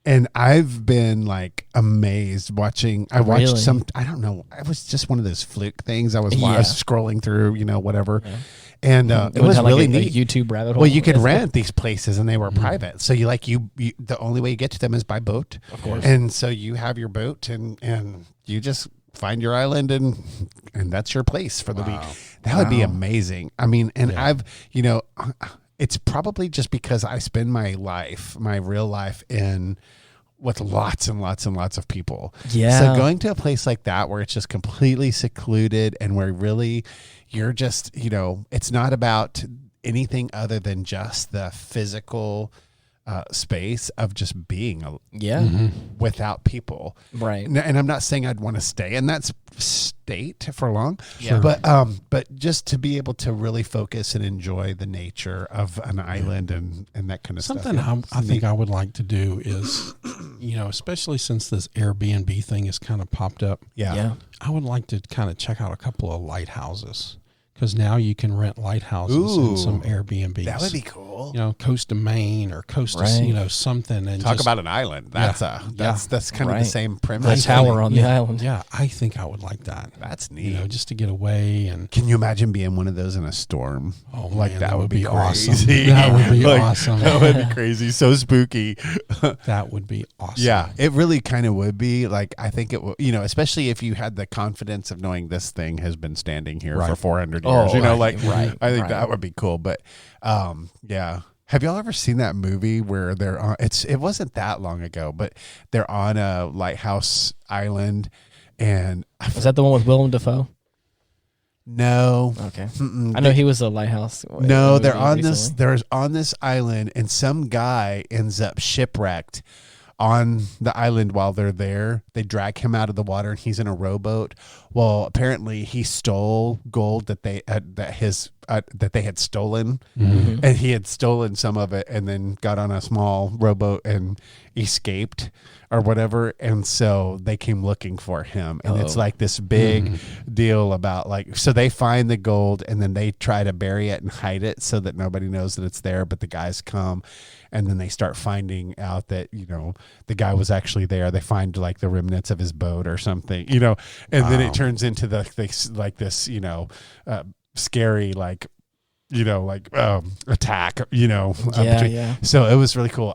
And I've been like amazed watching. I watched some. I don't know. It was just one of those fluke things. I was scrolling through, whatever, and it was really neat. A YouTube rabbit hole. Well, you could rent these places, and they were private. So you the only way you get to them is by boat, of course. And so you have your boat, and you just find your island, and that's your place for the week. That would be amazing. I mean, and I've it's probably just because I spend my real life with lots and lots and lots of people. Yeah. So going to a place like that where it's just completely secluded and where really you're just, it's not about anything other than just the physical space of just being without people. Right. And I'm not saying I'd want to stay in that state for long, Sure. but just to be able to really focus and enjoy the nature of an island and that kind of Something stuff. I think I would like to do is, especially since this Airbnb thing has kind of popped up. Yeah. I would like to kind of check out a couple of lighthouses. Because now you can rent lighthouses in some Airbnbs. That would be cool. Coast of Maine or coast of, something. And talk about an island. That's kind of the same premise. The tower on the island. Yeah, I think I would like that. That's neat. Just to get away. And can you imagine being one of those in a storm? Oh, like man, that would be awesome. crazy. That would be awesome. That would be crazy. So spooky. That would be awesome. Yeah, it really kind of would be. Like, I think it would, especially if you had the confidence of knowing this thing has been standing here for 400 years. I think that would be cool. But yeah. Have y'all ever seen that movie where they're on? It wasn't that long ago, but they're on a lighthouse island, and is that the one with Willem Dafoe? No. Okay. I know he was a lighthouse. No, they're on this. There's on this island, and some guy ends up shipwrecked on the island while they're there. They drag him out of the water, and he's in a rowboat. Well, apparently he stole gold that they had stolen, and he had stolen some of it, and then got on a small rowboat and escaped or whatever. And so they came looking for him, and it's like this big deal about so they find the gold, and then they try to bury it and hide it so that nobody knows that it's there. But the guys come, and then they start finding out that the guy was actually there. They find the remnants of his boat or something, and then it turns into this scary attack, So it was really cool.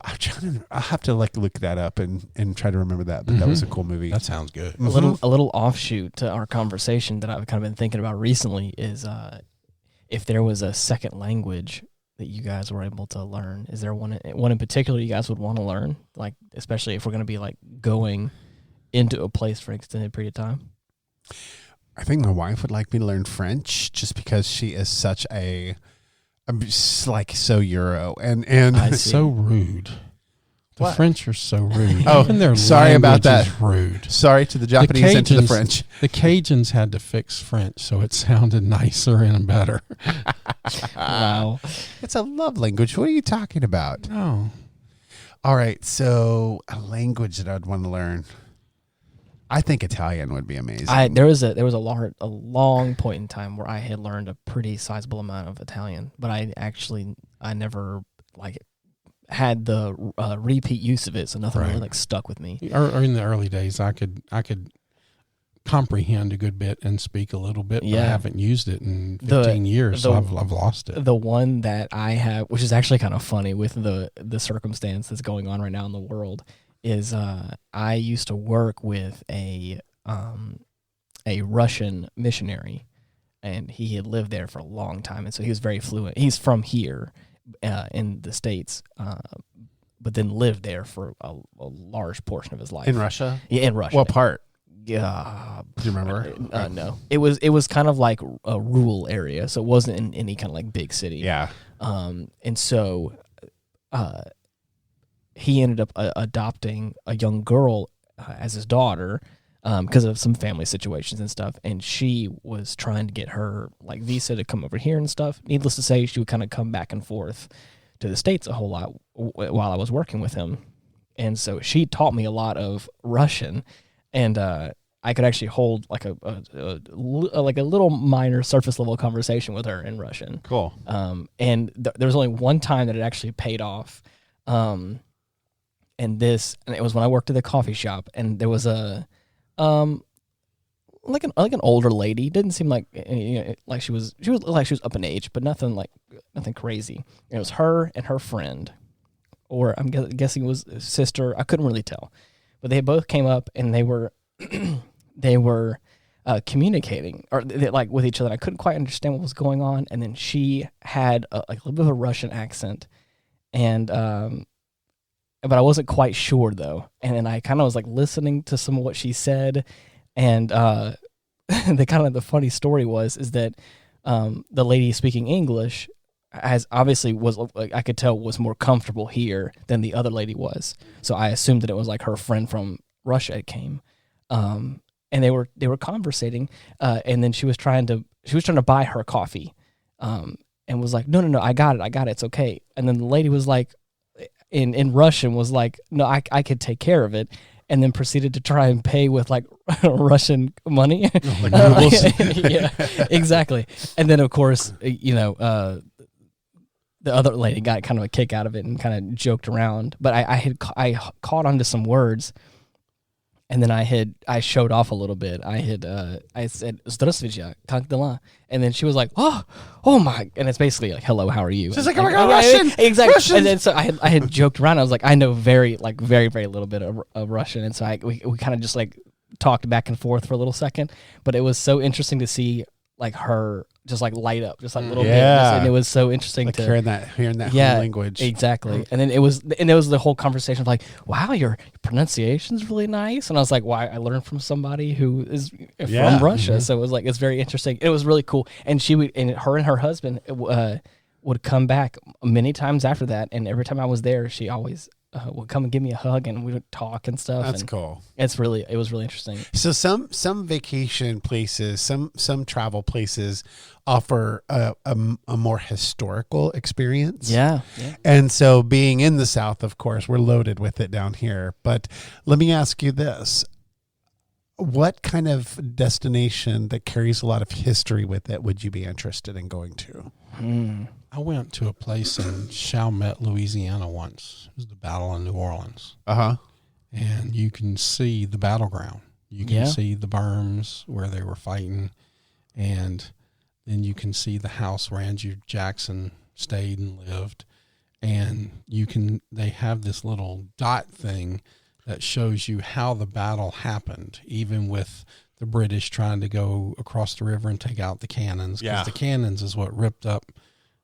I'll have to look that up and try to remember that. But that was a cool movie. That sounds good. A little offshoot to our conversation that I've kind of been thinking about recently is if there was a second language that you guys were able to learn, is there one in particular you guys would want to learn? Especially if we're going to be going into a place for an extended period of time. I think my wife would like me to learn French just because she is such a I'm just like so Euro and I It's see. so rude. The What? French are so rude. Oh, Even their sorry about language that. is rude. sorry to the Japanese and to the French. The Cajuns had to fix French so it sounded nicer and better. Wow. It's a love language. What are you talking about? No. All right, so a language that I'd want to learn. I think Italian would be amazing. There was a long point in time where I had learned a pretty sizable amount of Italian, but I never like had the repeat use of it, so nothing really Right. like stuck with me. Or in the early days, I could comprehend a good bit and speak a little bit, but I Yeah. haven't used it in 15 years, so I've lost it. The one that I have, which is actually kind of funny with the circumstance that's going on right now in the world, is I used to work with a Russian missionary, and he had lived there for a long time, and so he was very fluent. He's from here in the States, but then lived there for a large portion of his life. in Russia. Yeah, in Russia. What part? Yeah, Do you remember? no. It was kind of like a rural area, so it wasn't in any kind of like big city. Yeah. And so, he ended up adopting a young girl as his daughter, because of some family situations and stuff. And she was trying to get her like visa to come over here and stuff. Needless to say, she would kind of come back and forth to the States a whole lot while I was working with him. And so she taught me a lot of Russian, and I could actually hold like a little minor surface level conversation with her in Russian. Cool. And there was only one time that it actually paid off. And it was when I worked at the coffee shop, and there was a like an older lady. Didn't seem like like she was like she was up in age, but nothing crazy. And it was her and her friend, or I'm guessing it was a sister. I couldn't really tell, but they both came up and they were communicating or like with each other. I couldn't quite understand what was going on, and then she had a little bit of a Russian accent, and but I wasn't quite sure though. And then I kind of was like listening to some of what she said, and the funny story is that the lady speaking English as obviously was, like, I could tell was more comfortable here than the other lady was. So I assumed that it was like her friend from Russia came, and they were conversating, and then she was trying to buy her coffee, and was like, no, I got it, it's okay. And then the lady was like, in Russian was like, no, I could take care of it. And then proceeded to try and pay with like Russian money. Like rubles. Yeah, exactly. And then of course, the other lady got kind of a kick out of it and kind of joked around. But I caught onto some words, and then I showed off a little bit. I said "Здравствуйте, как дела?" And then she was like, "Oh my!" And it's basically like, "Hello, how are you?" She's like, "Oh my God, Russian!" Exactly. Russian! And then so I had joked around. I was like, "I know very little bit of Russian," and so we kind of just like talked back and forth for a little second. But it was so interesting to see like her just like light up just like a little bit, and it was so interesting Like to hearing that home language. Exactly. And then it was the whole conversation of like, wow, your pronunciation's really nice. And I was like, why? I learned from somebody who is from Russia. Mm-hmm. So it was like, it's very interesting. It was really cool. And her and her husband would come back many times after that. And every time I was there, she always would come and give me a hug, and we would talk and stuff. That's and cool. it was really interesting. So some vacation places, some travel places offer a more historical experience. Yeah. And so being in the South, of course, we're loaded with it down here. But let me ask you this. What kind of destination that carries a lot of history with it would you be interested in going to? I went to a place in Chalmette, Louisiana once. It was the Battle of New Orleans. Uh-huh. And you can see the battleground. You can see the berms where they were fighting. And then you can see the house where Andrew Jackson stayed and lived. And they have this little dot thing that shows you how the battle happened, even with the British trying to go across the river and take out the cannons. Because the cannons is what ripped up.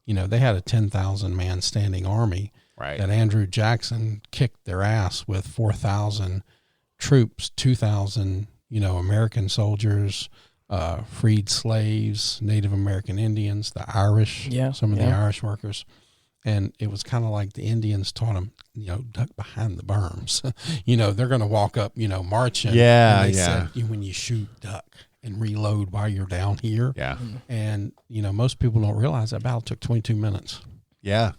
They had a 10,000 man standing army that Andrew Jackson kicked their ass with 4,000 troops, 2,000, American soldiers, freed slaves, Native American Indians, the Irish, some of the Irish workers. And it was kind of like the Indians taught them, duck behind the berms. They're going to walk up, marching. Yeah, and they said, when you shoot, duck and reload while you're down here. Yeah. And, most people don't realize that battle took 22 minutes. Yeah.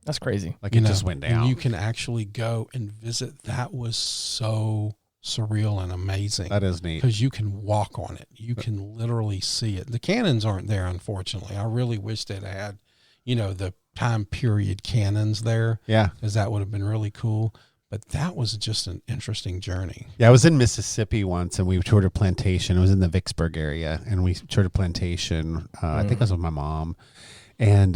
That's crazy. Like it just went down. And you can actually go and visit. That was so surreal and amazing. That is neat. Because you can walk on it. You can literally see it. The cannons aren't there, unfortunately. I really wish they'd had, the time period cannons there. Yeah. Because that would have been really cool. But that was just an interesting journey. Yeah, I was in Mississippi once, and we toured a plantation. It was in the Vicksburg area, and we toured a plantation. I think it was with my mom. And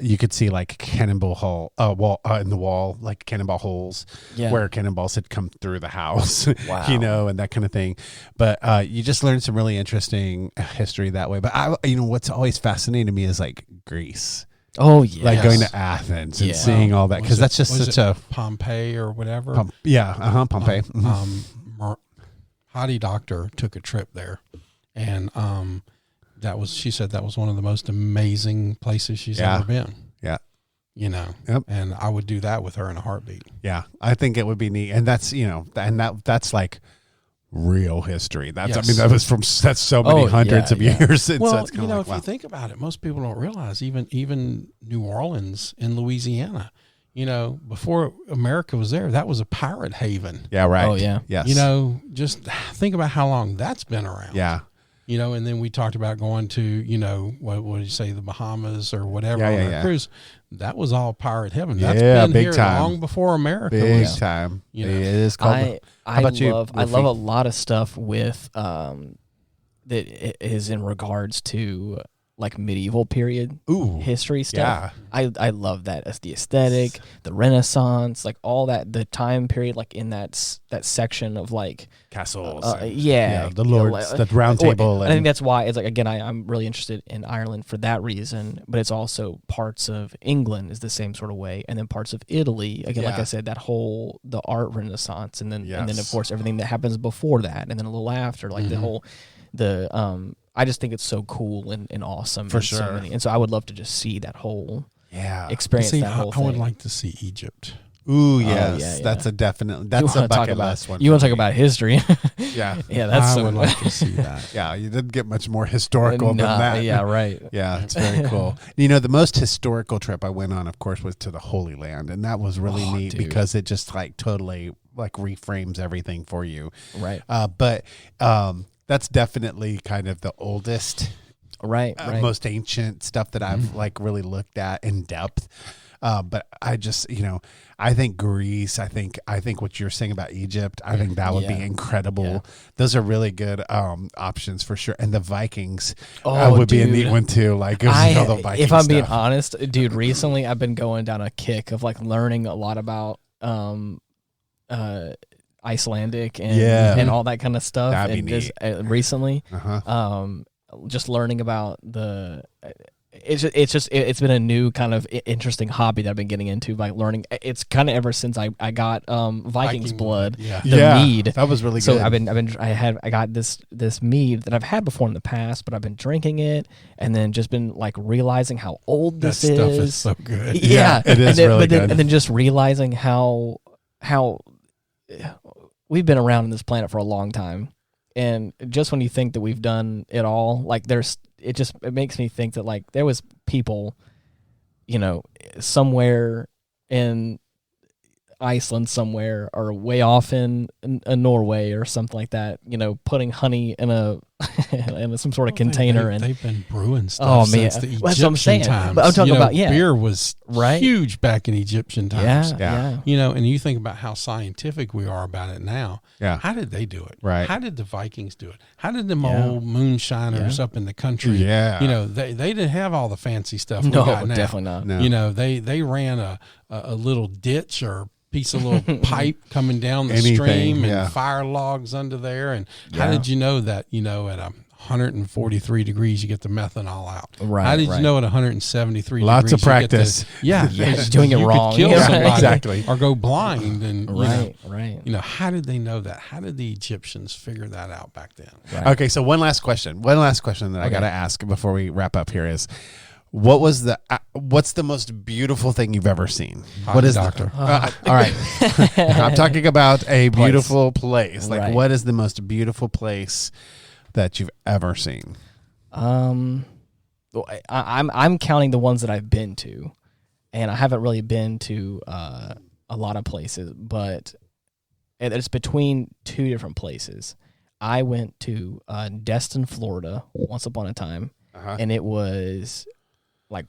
you could see like cannonball hole in the wall, like cannonball holes where cannonballs had come through the house, and that kind of thing. But you just learned some really interesting history that way. But what's always fascinating to me is like Greece. Oh yeah, like going to Athens and seeing all that, because that's just such a Pompeii or whatever. Pompeii. Hottie Doctor took a trip there, and she said that was one of the most amazing places she's ever been. Yeah. And I would do that with her in a heartbeat. Yeah. I think it would be neat. And that's, that's like real history. That's, that's so many hundreds of years. Well, so it's if you think about it, most people don't realize even New Orleans in Louisiana, before America was there, that was a pirate haven. Yeah. Right. Oh yeah. Yes. Just think about how long that's been around. Yeah. And then we talked about going to, what did you say, the Bahamas or whatever on our cruise. That was all pirate heaven. That's been big here time. Long before America big was. Time. It is called. I love a lot of stuff with that is in regards to like medieval period history stuff. Yeah. I love that as the aesthetic, the Renaissance, like all that, the time period, like in that section of like castles. The lords, the round table. I think that's why it's like, again, I'm really interested in Ireland for that reason, but it's also parts of England is the same sort of way. And then parts of Italy, again, like I said, that whole, the art Renaissance. And then of course, everything that happens before that. And then a little after, like I just think it's so cool and awesome. For sure. And so I would love to just see that whole experience. That whole thing. I would like to see Egypt. Ooh, yes. That's a bucket list one. You want to talk about history? Yeah. That's I would like to see that. Yeah, you didn't get much more historical than that. Yeah, right. Yeah, it's very cool. The most historical trip I went on, of course, was to the Holy Land, and that was really neat because it just like totally like reframes everything for you. Right. But that's definitely kind of the oldest, most ancient stuff that I've like really looked at in depth. But I just, I think Greece, I think what you're saying about Egypt, I think that would be incredible. Yeah. Those are really good options for sure. And the Vikings would be a neat one too. Like all the Viking if I'm stuff. being honest, dude, recently I've been going down a kick of like learning a lot about Icelandic and all that kind of stuff. That'd be neat. Recently, just learning about it's been a new kind of interesting hobby that I've been getting into by learning. It's kind of ever since I got Viking's blood, the mead. That was really good. So I got this mead that I've had before in the past, but I've been drinking it and then just been like realizing how old this is. That stuff is so good. Yeah, it is really good. And then just realizing how we've been around on this planet for a long time. And just when you think that we've done it all, like it makes me think that like there was people, somewhere in Iceland somewhere or way off in Norway or something like that, putting honey in in some sort of container. And they've been brewing stuff since the Egyptian times. But I'm talking about, beer was huge back in Egyptian times. Yeah. And you think about how scientific we are about it now. Yeah. How did they do it? Right. How did the Vikings do it? How did them old moonshiners up in the country? Yeah. They didn't have all the fancy stuff. No, we got now. definitely not. No. They ran a little ditch or piece of little pipe coming down the stream and fire logs under there. And how did you know that, at 143 degrees you get the methanol out? Right, How did right. you know at 173 Lots degrees of practice. yeah, Yeah, just doing it you wrong. could kill Yeah, somebody exactly. or go blind. And Right. how did they know that? How did the Egyptians figure that out back then? Right. Okay, so one last question that I got to ask before we wrap up here is, what's the most beautiful thing you've ever seen? What is Doctor? All right. I'm talking about a beautiful place. Like, Right. what is the most beautiful place that you've ever seen? Well, I'm counting the ones that I've been to, and I haven't really been to a lot of places, but it's between two different places. I went to Destin, Florida, once upon a time, and it was like,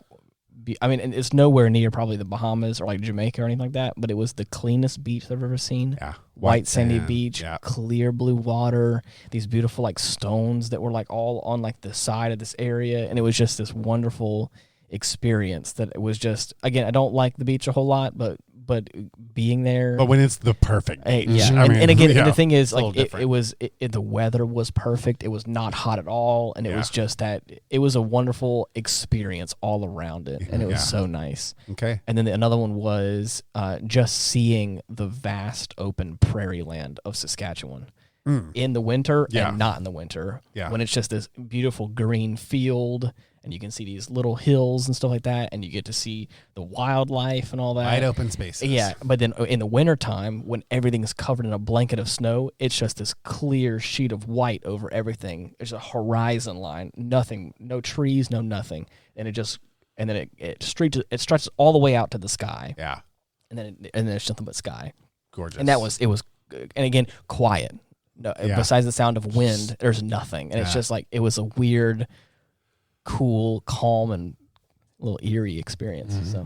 and it's nowhere near probably the Bahamas or like Jamaica or anything like that, but it was the cleanest beach I've ever seen. Yeah. White sandy sand. beach, Yeah. clear blue water, these beautiful like stones that were like all on like the side of this area. And it was just this wonderful experience that it was just, again, I don't like the beach a whole lot, but being there. But when it's the perfect Hey, beach. yeah, I mean, and again, yeah, the thing is, it's a little like, different. the weather was perfect. It was not hot at all, and it was just that it was a wonderful experience all around it, and it was so nice. Okay. And then another one was just seeing the vast open prairie land of Saskatchewan in the winter and not in the winter. Yeah. When it's just this beautiful green field, and you can see these little hills and stuff like that, and you get to see the wildlife and all that. Wide open spaces. Yeah, but then in the wintertime, when everything's covered in a blanket of snow, it's just this clear sheet of white over everything. There's a horizon line, nothing, no trees, no nothing, and then it stretches all the way out to the sky. Yeah. And then it's nothing but sky. Gorgeous. And it was, and again, quiet. No, besides the sound of wind, there's nothing, and it's just like it was a weird, cool, calm, and a little eerie experience. So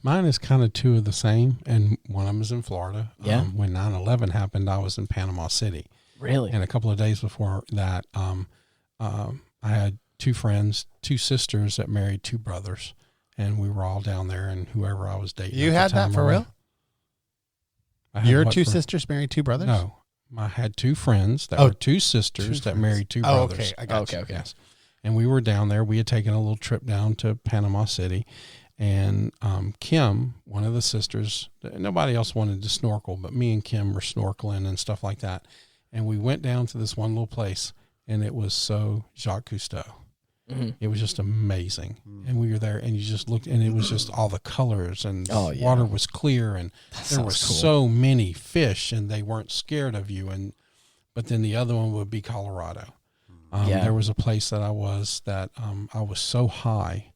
Mine is kind of two of the same, and one of them is in Florida. Yeah. When 9/11 happened, I was in Panama City. really, And a couple of days before that, I had two friends, two sisters that married two brothers, and we were all down there, and whoever I was dating. You at the had that time for I- real? I had Your what two for- sisters married two brothers? No. I had two friends that Oh, were two sisters that friends. married two Oh, brothers. okay. I got you. Okay. Yes. And we were down there. We had taken a little trip down to Panama City. And Kim, one of the sisters, nobody else wanted to snorkel, but me and Kim were snorkeling and stuff like that. And we went down to this one little place, and it was so Jacques Cousteau. It was just amazing. And we were there, and you just looked, and it was just all the colors, and the water was clear, and there were so many fish, and they weren't scared of you. But then the other one would be Colorado. There was a place that I was so high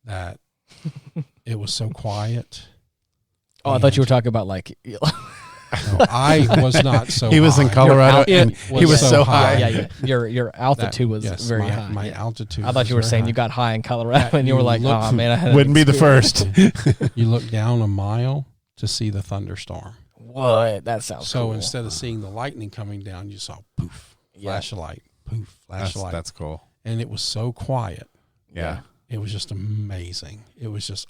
that it was so quiet. Oh, I thought you were talking about like. No, I was not so. He was in high. Colorado, and was he was so so high. high. Your altitude was Yes, very my, high. My Yeah. altitude. I thought you were was saying very you got high in Colorado, and you were like, look- "Oh man, I had an Wouldn't be the experience." first. You look down a mile to see the thunderstorm. What? That sounds So cool. instead of seeing the lightning coming down, you saw poof, flash of light, poof, flash of light. That's cool. And it was so quiet. Yeah. It was just amazing. It was just,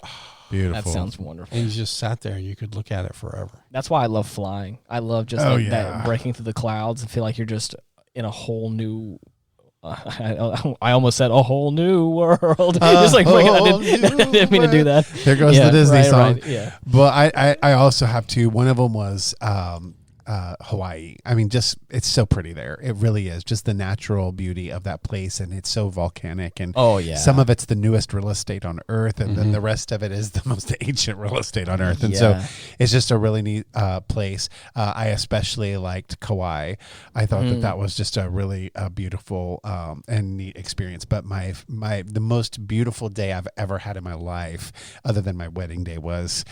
Beautiful. That sounds wonderful. and you just sat there and you could look at it forever. That's why I love flying. I love just that breaking through the clouds and feel like you're just in a whole new. I almost said a whole new world. Just like I didn't mean to do that. There goes the Disney song. Right, yeah. But I also have two. One of them was Hawaii. I mean, just it's so pretty there. It really is. Just the natural beauty of that place, and it's so volcanic. And some of it's the newest real estate on Earth, and then the rest of it is the most ancient real estate on Earth. And so it's just a really neat place. I especially liked Kauai. I thought that was just a really beautiful and neat experience. But the most beautiful day I've ever had in my life, other than my wedding day, was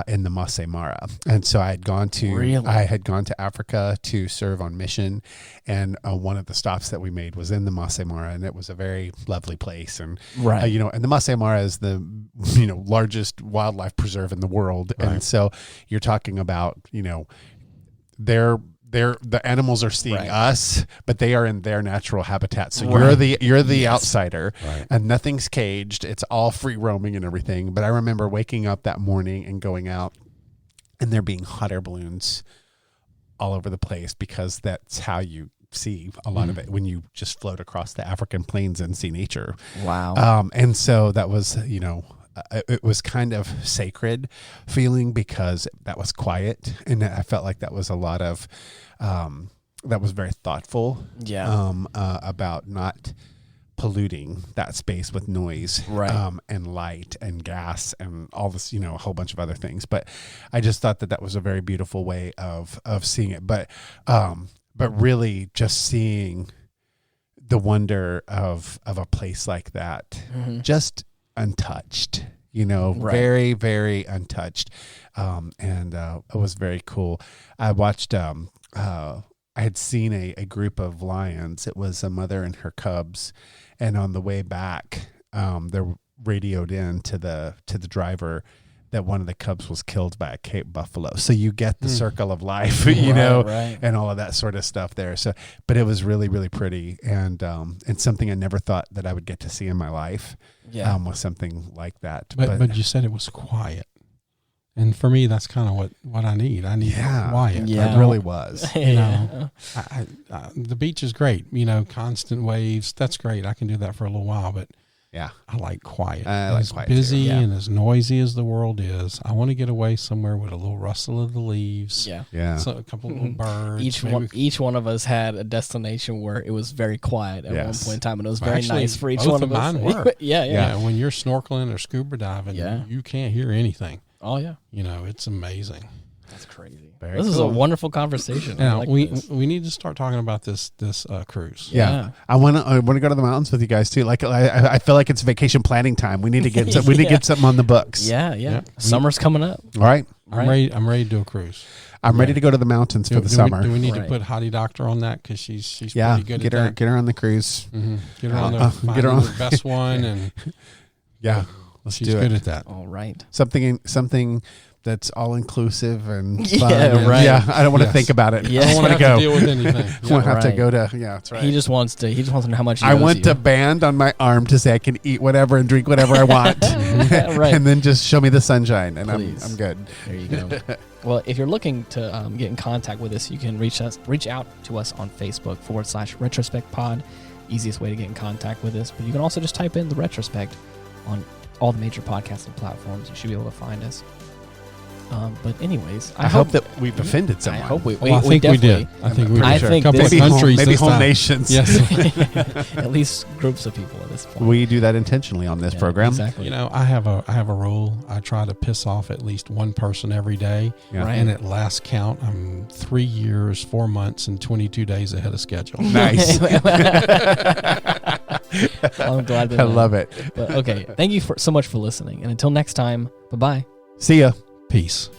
in the Masai Mara. And so I had gone to Africa to serve on mission, and one of the stops that we made was in the Masai Mara, and it was a very lovely place. And and the Masai Mara is the largest wildlife preserve in the world, and so you're talking about the animals are seeing us, but they are in their natural habitat. So you're the outsider, and nothing's caged. It's all free roaming and everything. But I remember waking up that morning and going out, and there being hot air balloons all over the place, because that's how you see a lot of it when you just float across the African plains and see nature. Wow. And so that was, it was kind of sacred feeling because that was quiet. And I felt like that was a lot of, that was very thoughtful. Yeah. About not polluting that space with noise, Right. And light and gas and all this, a whole bunch of other things. But I just thought that was a very beautiful way of seeing it. But really just seeing the wonder of a place like that, just untouched, Right. very, very untouched. And it was very cool. I watched, I had seen a group of lions. It was a mother and her cubs. And on the way back, they're radioed in to the driver that one of the cubs was killed by a Cape buffalo. So you get the circle of life, Right. and all of that sort of stuff there. So, but it was really, really pretty, and something I never thought that I would get to see in my life. Yeah. Was something like that. But you said it was quiet. And for me, that's kind of what I need. I need quiet. Yeah. It really was. I, the beach is great. Constant waves. That's great. I can do that for a little while, but Yeah. I like quiet. I like as quiet busy too. Yeah. and as noisy as the world is, I want to get away somewhere with a little rustle of the leaves. Yeah. Yeah. So a couple little birds. Each one of us had a destination where it was very quiet at one Yes. point in time, and it was Well, very actually, nice for each both one of of us. mine were. Yeah. Yeah, when you're snorkeling or scuba diving, Yeah. you can't hear anything. Oh yeah. It's amazing. That's crazy. Very This is a cool. wonderful conversation. I Now like we this. need to start talking about this cruise. Yeah. I want to go to the mountains with you guys too. Like I feel like it's vacation planning time. We need to get we need to get something on the books. Yeah. Yeah. Summer's coming up. All right. I'm ready to do a cruise. I'm ready to go to the mountains for the summer. Do we need to Right. put Hottie Doctor on that because she's Yeah. pretty good Get at her that. get her on the cruise. Mm-hmm. Get her on get her on- the best one, and Yeah. Let's she's do good it. at that. All right. Something that's all inclusive and Yeah, fun. And, right. Yeah. I don't want to Yes. think about it. Yeah. I don't want to have go. to deal with anything. I won't have to Right. go to. Yeah, that's right. He just wants to know how much he I owes want you. a band on my arm to say I can eat whatever and drink whatever I want, Right. and then just show me the sunshine, and Please. I'm good. There you go. Well, if you're looking to get in contact with us, you can reach out to us on Facebook /Retrospect Pod. Easiest way to get in contact with us. But you can also just type in the Retrospect on all the major podcasting platforms. You should be able to find us. But anyways, I hope that we've offended I someone. hope we I think we definitely did. I think we I did. think a couple this- of countries maybe this whole time. nations. Yes. at least groups of people at this point. We do that intentionally on this Yeah, program. Exactly. I have a rule. I try to piss off at least one person every day. Yeah. Right. And at last count, I'm 3 years, 4 months, and 22 days ahead of schedule. Nice. Well, I'm glad that I love it. But okay, thank you so much for listening. And until next time, bye-bye. See ya. Peace.